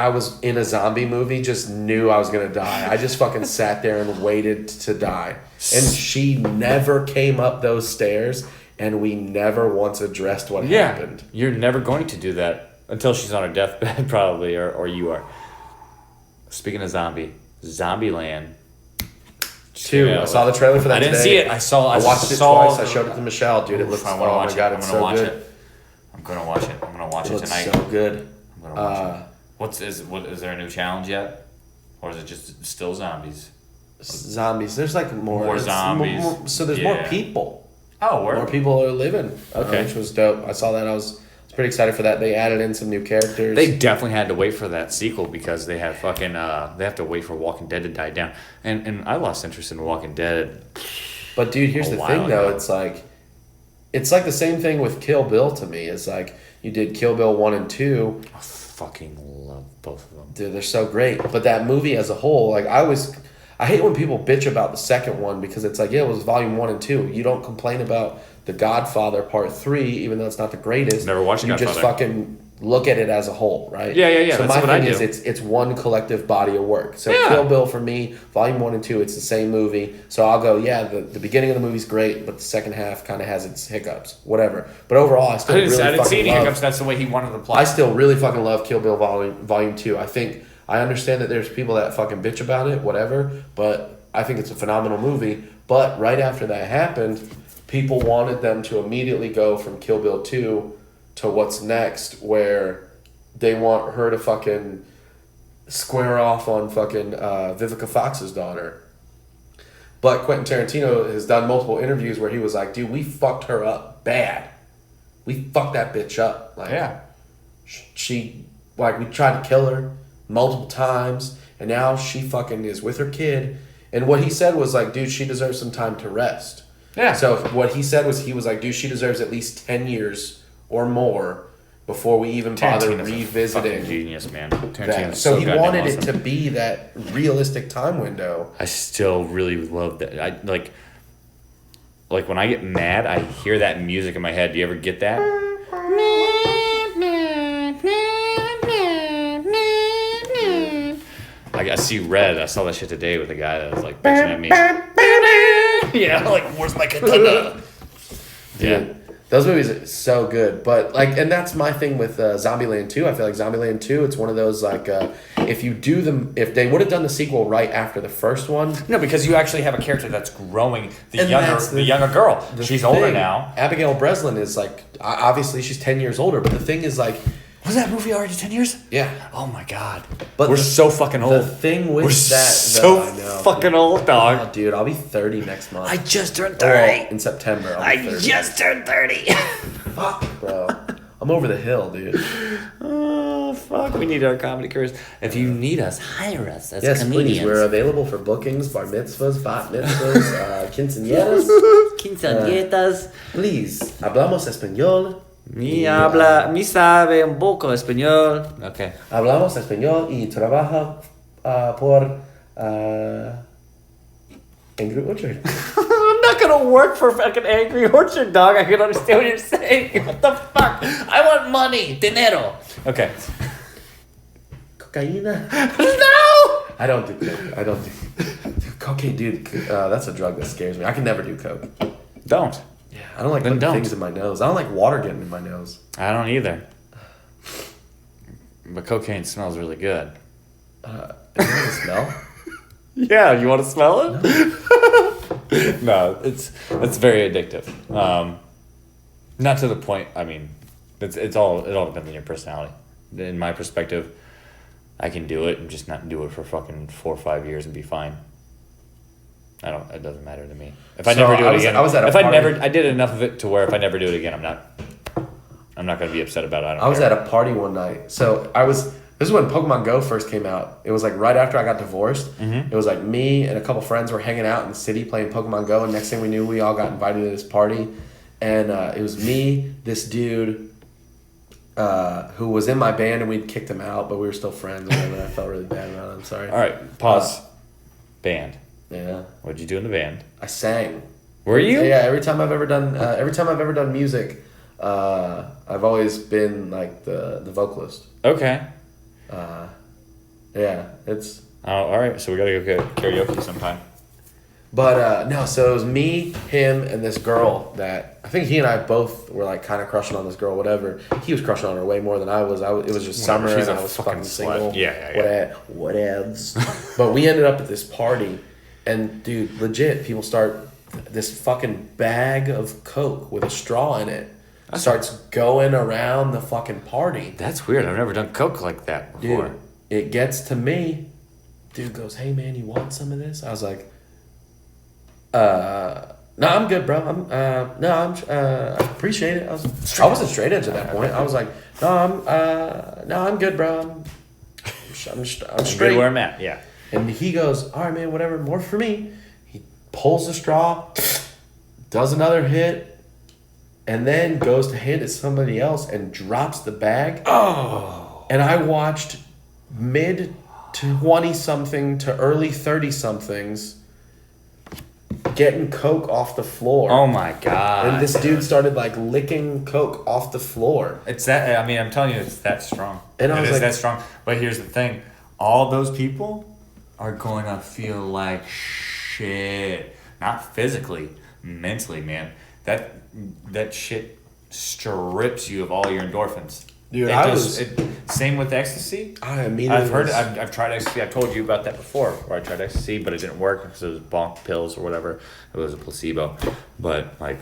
I was in a zombie movie, just knew I was going to die. I just fucking sat there and waited to die. And she never came up those stairs, and we never once addressed what happened. You're never going to do that until she's on her deathbed, probably, or you are. Speaking of Zombieland 2. I saw the trailer for that. I didn't see it. I watched it twice. I showed it to Michelle, dude. It looks. I Oh my god, it's so good. I'm gonna watch it. I'm gonna watch it tonight. It's so good. I'm gonna watch it. Is there a new challenge yet, or is it just still zombies? Zombies. There's like more zombies. So there's more people. Oh, word. More people are living. Okay, which was dope. I saw that. I was pretty excited for that. They added in some new characters. They definitely had to wait for that sequel because they had fucking they have to wait for Walking Dead to die down. And I lost interest in Walking Dead. But dude, here's the thing though, it's like the same thing with Kill Bill to me. It's like you did Kill Bill 1 and 2. I fucking love both of them. Dude, they're so great. But that movie as a whole, like I hate when people bitch about the second one because it's like, yeah, it was volume 1 and 2. You don't complain about The Godfather Part 3, even though it's not the greatest. Never watched You Godfather. just fucking look at it as a whole, right? Yeah. So that's my what I thing do. is it's one collective body of work. So Kill Bill for me, volume 1 and 2, it's the same movie. So I'll go, the beginning of the movie's great, but the second half kind of has its hiccups, whatever. But overall, I still I didn't see any love, hiccups. That's the way he wanted the plot. I still really fucking love Kill Bill volume 2. I understand that there's people that fucking bitch about it, whatever, but I think it's a phenomenal movie. But right after that happened, people wanted them to immediately go from Kill Bill 2 to what's next, where they want her to fucking square off on fucking Vivica Fox's daughter. But Quentin Tarantino has done multiple interviews where he was like, dude, we fucked her up bad. We fucked that bitch up. Like, she, like, we tried to kill her multiple times, and now she fucking is with her kid. And what he said was like, dude, she deserves some time to rest. Yeah. So what he said was, he was like, dude, she deserves at least 10 years or more before we even bother revisiting. Fucking genius, man. Tarantino's So he wanted awesome. it to be that realistic time window. I still really love that. I like when I get mad, I hear that music in my head. Do you ever get that? I see red. I saw that shit today with a guy that was like bitching at me. Yeah, like where's my katana? Yeah. Those movies are so good, but like, and that's my thing with Zombieland 2. I feel like Zombieland 2, it's one of those like, if they would have done the sequel right after the first one. No, because you actually have a character that's growing. The younger girl. She's older now. Abigail Breslin is like, obviously she's 10 years older, but the thing is like, was that movie already 10 years? Yeah. Oh my god. But we're so fucking old. The thing with fucking old, dog. Oh, dude, I'll be 30 next month. I just turned 30. In September. I just turned 30. Fuck, bro. I'm over the hill, dude. Oh, fuck. We need our comedy careers. If you need us, hire us as yes, comedians. Please. We're available for bookings, bar mitzvahs, bat mitzvahs, quinceañeras. Quinceañeras. Please, hablamos español. Mi sabe un poco español. Okay. Hablamos español y trabaja por Angry Orchard. I'm not gonna work for fucking Angry Orchard, dog. I can understand what you're saying. What the fuck? I want money. Dinero. Okay. Cocaína? No! I don't do coke. Cocaine, dude. That's a drug that scares me. I can never do coke. Don't. Yeah, I don't like putting things in my nose. I don't like water getting in my nose. I don't either. But cocaine smells really good. You want to smell? Yeah, you want to smell it? No, it's very addictive. Not to the point. I mean, it all depends on your personality. In my perspective, I can do it and just not do it for fucking 4 or 5 years and be fine. It doesn't matter to me. If I never do it again, I did enough of it to where if I never do it again, I'm not going to be upset about it. I was at a party one night. So this is when Pokemon Go first came out. It was like right after I got divorced. Mm-hmm. It was like me and a couple friends were hanging out in the city playing Pokemon Go, and next thing we knew, we all got invited to this party. And it was me, this dude who was in my band, and we'd kicked him out, but we were still friends. And I felt really bad about it. I'm sorry. All right, pause. Band. Yeah. What'd you do in the band? I sang. Were you? Yeah. Every time I've ever done music, I've always been like the vocalist. Okay. Yeah, it's. Oh, all right. So we gotta go get karaoke sometime. But no, so it was me, him, and this girl that I think he and I both were like kind of crushing on this girl, whatever. He was crushing on her way more than I was. It was just summer She's and a I was fucking fucking slut. single. Yeah. Whatevs. But we ended up at this party, and dude, legit, people start this fucking bag of Coke with a straw in it starts going around the fucking party. That's weird. I've never done Coke like that before. Dude, it gets to me. Dude goes, "Hey man, you want some of this?" I was like, no, I'm good, bro. I appreciate it. I wasn't straight edge at that point. I was like, I'm good, bro. I'm straight. Good where I'm at, yeah. And he goes, all right, man, whatever, more for me. He pulls the straw, does another hit, and then goes to hand it to somebody else and drops the bag. Oh. And I watched mid 20-something to early 30-somethings getting Coke off the floor. Oh my god. And this dude started like licking Coke off the floor. It's that, I mean, I'm telling you, it's that strong. And I was like, that strong. But here's the thing. All those people are going to feel like shit. Not physically, mentally, man. That shit strips you of all your endorphins. Dude, same with ecstasy. I've tried ecstasy. I've told you about that before, where I tried ecstasy, but it didn't work because it was bonk pills or whatever. It was a placebo. But like,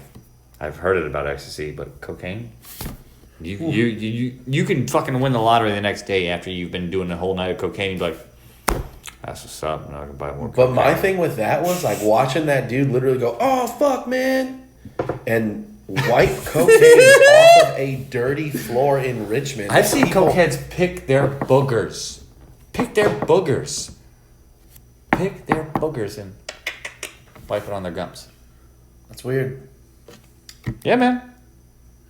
I've heard it about ecstasy, but cocaine. You can fucking win the lottery the next day after you've been doing a whole night of cocaine. You'd be like, that's what's up. I'm not gonna buy more. But my thing with that was like watching that dude literally go, "Oh fuck, man," and wipe cocaine off of a dirty floor in Richmond. I've seen cokeheads pick their boogers. Pick their boogers and wipe it on their gums. That's weird. Yeah, man.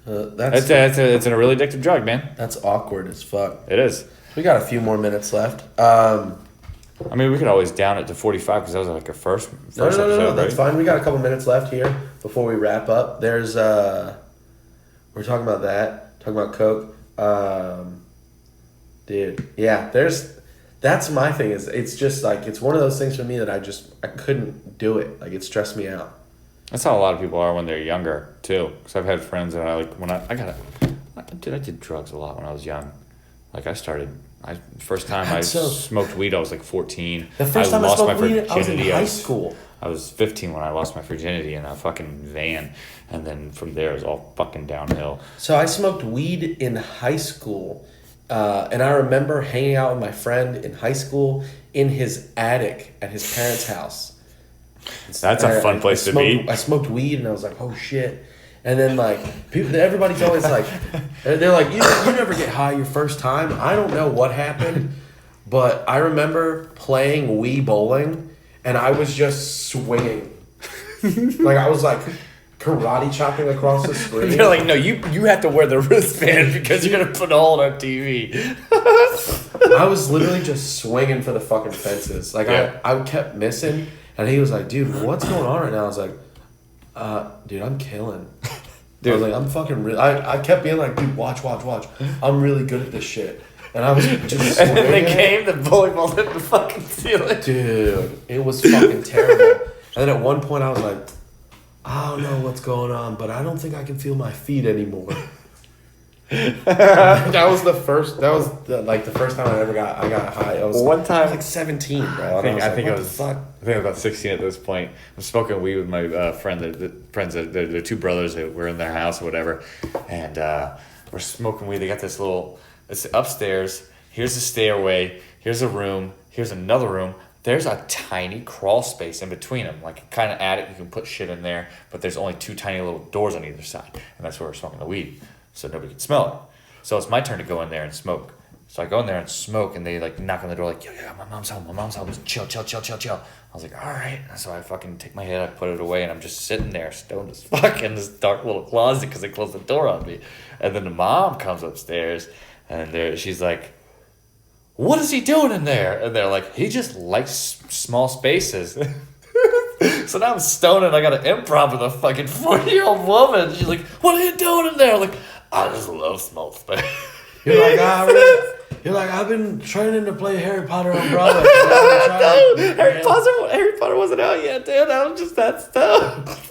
It's a really addictive drug, man. That's awkward as fuck. It is. We got a few more minutes left. I mean, we could always down it to 45 because that was like our first No, episode. that's fine. We got a couple minutes left here before we wrap up. There's we're talking about that. Talking about Coke. Dude, yeah. That's my thing. It's just like it's one of those things for me that I couldn't do it. Like it stressed me out. That's how a lot of people are when they're younger too. Because I've had friends that I did drugs a lot when I was young. Like first time I smoked weed, I was like 14. The first time I smoked weed, I was in high school. I was 15 when I lost my virginity in a fucking van, and then from there it was all fucking downhill. So I smoked weed in high school, and I remember hanging out with my friend in high school in his attic at his parents' house. That's a fun place to be. I smoked weed, and I was like, oh shit. And then like everybody's always like, they're like, you never get high your first time. I don't know what happened, but I remember playing Wii bowling, and I was just swinging, like I was like karate chopping across the screen. They're like, no, you have to wear the wristband because you're gonna put a hole on TV. I was literally just swinging for the fucking fences. Like I kept missing, and he was like, dude, what's going on right now? I was like, dude, I'm killing. Dude. I was like, I'm fucking real. I kept being like, dude, watch. I'm really good at this shit. And I was just and then they came, the bowling ball hit the fucking ceiling. Dude, it was fucking terrible. And then at one point I was like, I don't know what's going on, but I don't think I can feel my feet anymore. That was the first time I got high. I was like 17, bro. I think I was about 16 at this point. I'm smoking weed with my friend. They're two brothers that were in their house or whatever, and we're smoking weed. They got this it's upstairs. Here's a stairway. Here's a room. Here's another room. There's a tiny crawl space in between them, like kind of attic. You can put shit in there, but there's only two tiny little doors on either side, and that's where we're smoking the weed, so nobody can smell it. So it's my turn to go in there and smoke. So I go in there and smoke, and they like knock on the door like, yo, my mom's home. Just chill. I was like, all right. So I fucking take my head, I put it away, and I'm just sitting there stoned as fuck in this dark little closet because they closed the door on me. And then the mom comes upstairs, and she's like, what is he doing in there? And they're like, he just likes small spaces. So now I'm stoned, and I got to improv with a fucking 40-year-old woman. She's like, what are you doing in there? I'm like, I just love small space. You're like, You're like, I've been training to play Harry Potter on Broadway. Harry Potter wasn't out yet, dude. I was just that stuff.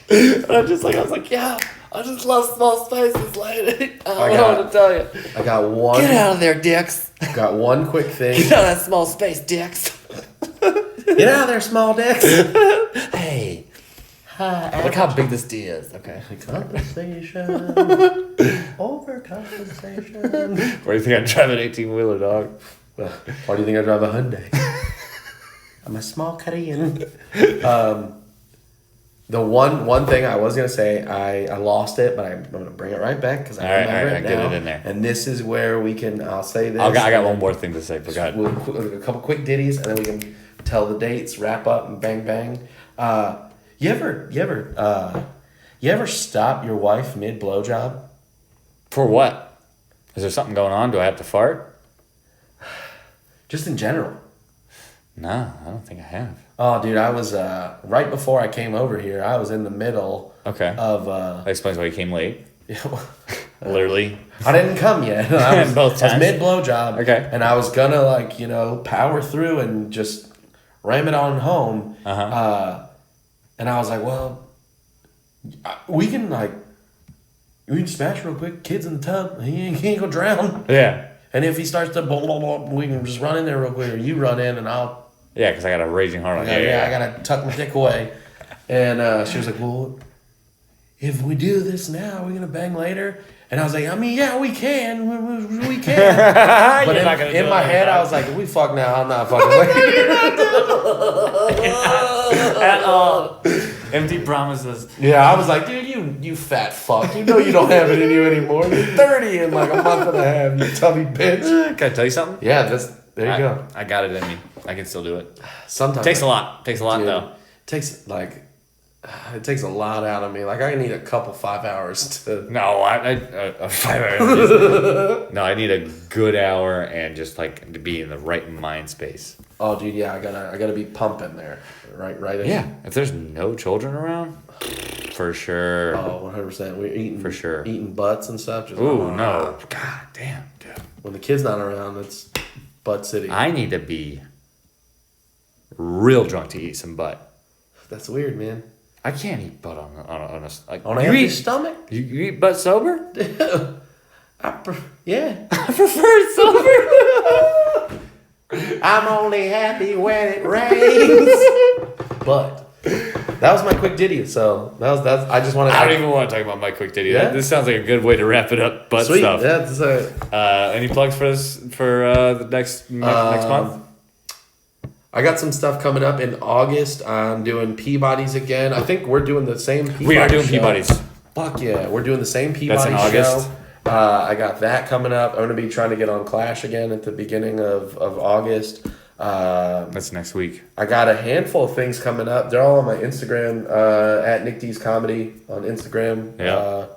And I was like, yeah, I just love small spaces, lady. I don't know what to tell you. I got one. Get out of there, dicks. Got one quick thing. Get out of that small space, dicks. Get out of there, small dicks. Hey. Hi, look how big this D is. Okay. Compensation. Overcompensation. Where do you think I drive an 18-wheeler, dog? Why do you think I drive a Hyundai? I'm a small Korean. The one thing I was gonna say, I lost it, but I'm gonna bring it right back because I remember it now. Get it in there. And this is where we can. I'll say this. I got one more thing to say. Forgot. A couple quick ditties, and then we can tell the dates, wrap up, and bang bang. You ever stop your wife mid blowjob? For what? Is there something going on? Do I have to fart? Just in general. No, I don't think I have. Oh, dude, I was right before I came over here. I was in the middle. Okay. Of. That explains why you came late. Literally. I didn't come yet. I was, Both times. I was mid blowjob. Okay. And I was gonna power through and just ram it on home. And I was like, well, we can smash real quick. Kid's in the tub. He ain't gonna drown. Yeah. And if he starts to blah, blah, blah, we can just run in there real quick, or you run in and I'll. Yeah, because I got a raging heart on you. Yeah, I gotta tuck my dick away. And she was like, well, if we do this now, we're gonna bang later. And I was like, yeah, we can. We can. But in my head, I was like, if we fuck now, I'm not fucking later. At all. Empty promises. Yeah, I was like, dude, you fat fuck. You know you don't have it in you anymore. You're 30 in like a month and a half, you tubby bitch. Can I tell you something? Yeah, there you go. I got it in me. I can still do it. Sometimes. Takes a lot. Takes a lot, though. It takes a lot out of me. Like, I need a couple 5 hours to... No, 5 hours. No, I need a good hour and just, to be in the right mind space. Oh, dude, yeah, I gotta be pumping there. Right in. Yeah, if there's no children around, for sure. Oh, 100%. We're eating... For sure. Eating butts and stuff. Just ooh, no. God damn, dude. When the kid's not around, it's butt city. I need to be real drunk to eat some butt. That's weird, man. I can't eat butt on a on an empty stomach. You eat butt sober? Yeah. I prefer it sober. I'm only happy when it rains. But that was my quick ditty. So that's. I just want to. I don't even want to talk about my quick ditty. Yeah? This sounds like a good way to wrap it up. Butt Sweet. stuff. Yeah, that's any plugs for this for the next month? I got some stuff coming up in August. I'm doing Peabody's again. I think we're doing the same Peabody We are doing show. Peabody's. Fuck yeah. We're doing the same Peabody That's in August. show. I got that coming up. I'm going to be trying to get on Clash again at the beginning of August. That's next week. I got a handful of things coming up. They're all on my Instagram, at Nick D's Comedy on Instagram. Yeah.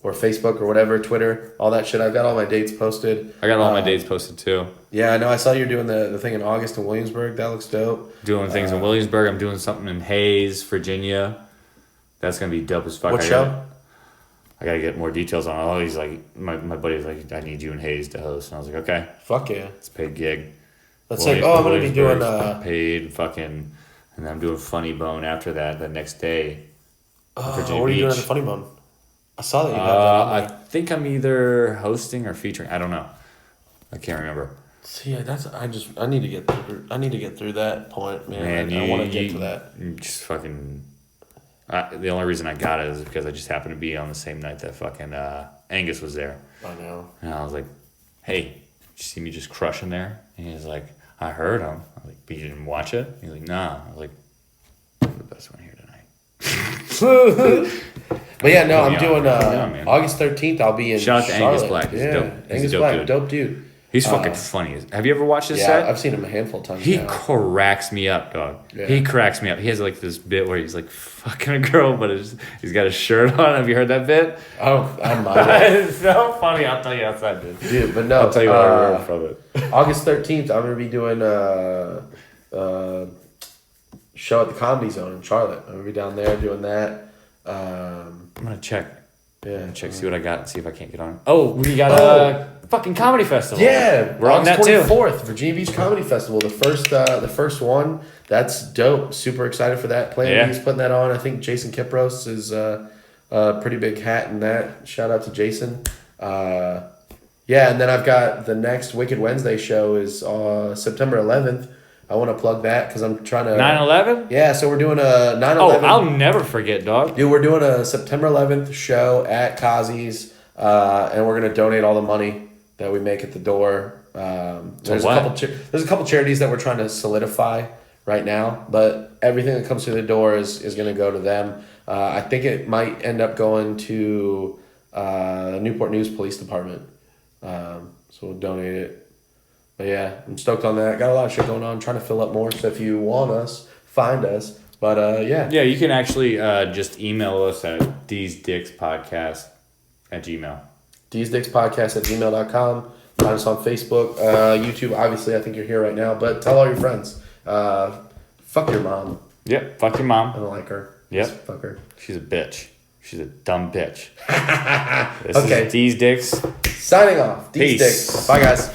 Or Facebook or whatever, Twitter, all that shit. I've got all my dates posted. I got all my dates posted too. Yeah, I know. I saw you're doing the thing in August in Williamsburg. That looks dope. Doing things in Williamsburg. I'm doing something in Hayes, Virginia. That's going to be dope as fuck. What show? I got to get more details on it. Oh, he's like, my buddy's like, I need you and Hayes to host. And I was like, okay. Fuck yeah. It's a paid gig. Let's say, I'm going to be doing... paid fucking... And then I'm doing Funny Bone after that the next day. What are you doing at the Funny Bone? I saw that you got that. I think I'm either hosting or featuring. I don't know. I can't remember. See, I need to get through that point, man. I want to get to that. Just fucking. The only reason I got it is because I just happened to be on the same night that fucking Angus was there. I know. And I was like, "Hey, did you see me just crushing there?" And he's like, "I heard him." I was like, "But you didn't watch it?" He's like, "Nah." I was like, "I'm the best one here tonight." But yeah, no, I'm doing August 13th. I'll be in Shout out to Charlotte. Angus Black. He's dope. Angus a dope Black, dude. dope dude. He's fucking funny. Have you ever watched this set? Yeah, I've seen him a handful of times. He now. cracks me up, dog. Yeah. He cracks me up. He has this bit where he's like fucking a girl, but he's got a shirt on. Have you heard that bit? I'm It's so funny. I'll tell you outside, dude. But no, I'll tell you what I remember from it. August 13th, I'm gonna be doing a show at the Comedy Zone in Charlotte. I'm gonna be down there doing that. I'm gonna check. Yeah, See what I got and see if I can't get on. Oh, we got fucking comedy festival. Yeah, we're on that August too. 24th, Virginia Beach Comedy Festival, the first one. That's dope. Super excited for that. Plan B's putting that on. I think Jason Kipros is a pretty big hat in that. Shout out to Jason. Yeah, and then I've got the next Wicked Wednesday show is September 11th. I want to plug that because I'm trying to... 9/11? Yeah, so we're doing a 9/11... Oh, I'll never forget, dog. Dude, we're doing a September 11th show at Kazi's, and we're going to donate all the money that we make at the door. There's a couple charities that we're trying to solidify right now, but everything that comes through the door is going to go to them. I think it might end up going to Newport News Police Department. So we'll donate it. But yeah, I'm stoked on that. Got a lot of shit going on. Trying to fill up more. So if you want us, find us. But yeah. Yeah, you can actually just email us at deezdixpodcast@gmail. Deezdixpodcast@gmail.com. Find us on Facebook, YouTube. Obviously, I think you're here right now. But tell all your friends. Fuck your mom. Yep, fuck your mom. I don't like her. Yep. Just fuck her. She's a bitch. She's a dumb bitch. This Okay. is Deezdix. Signing off. Peace. Deezdix. Bye, guys.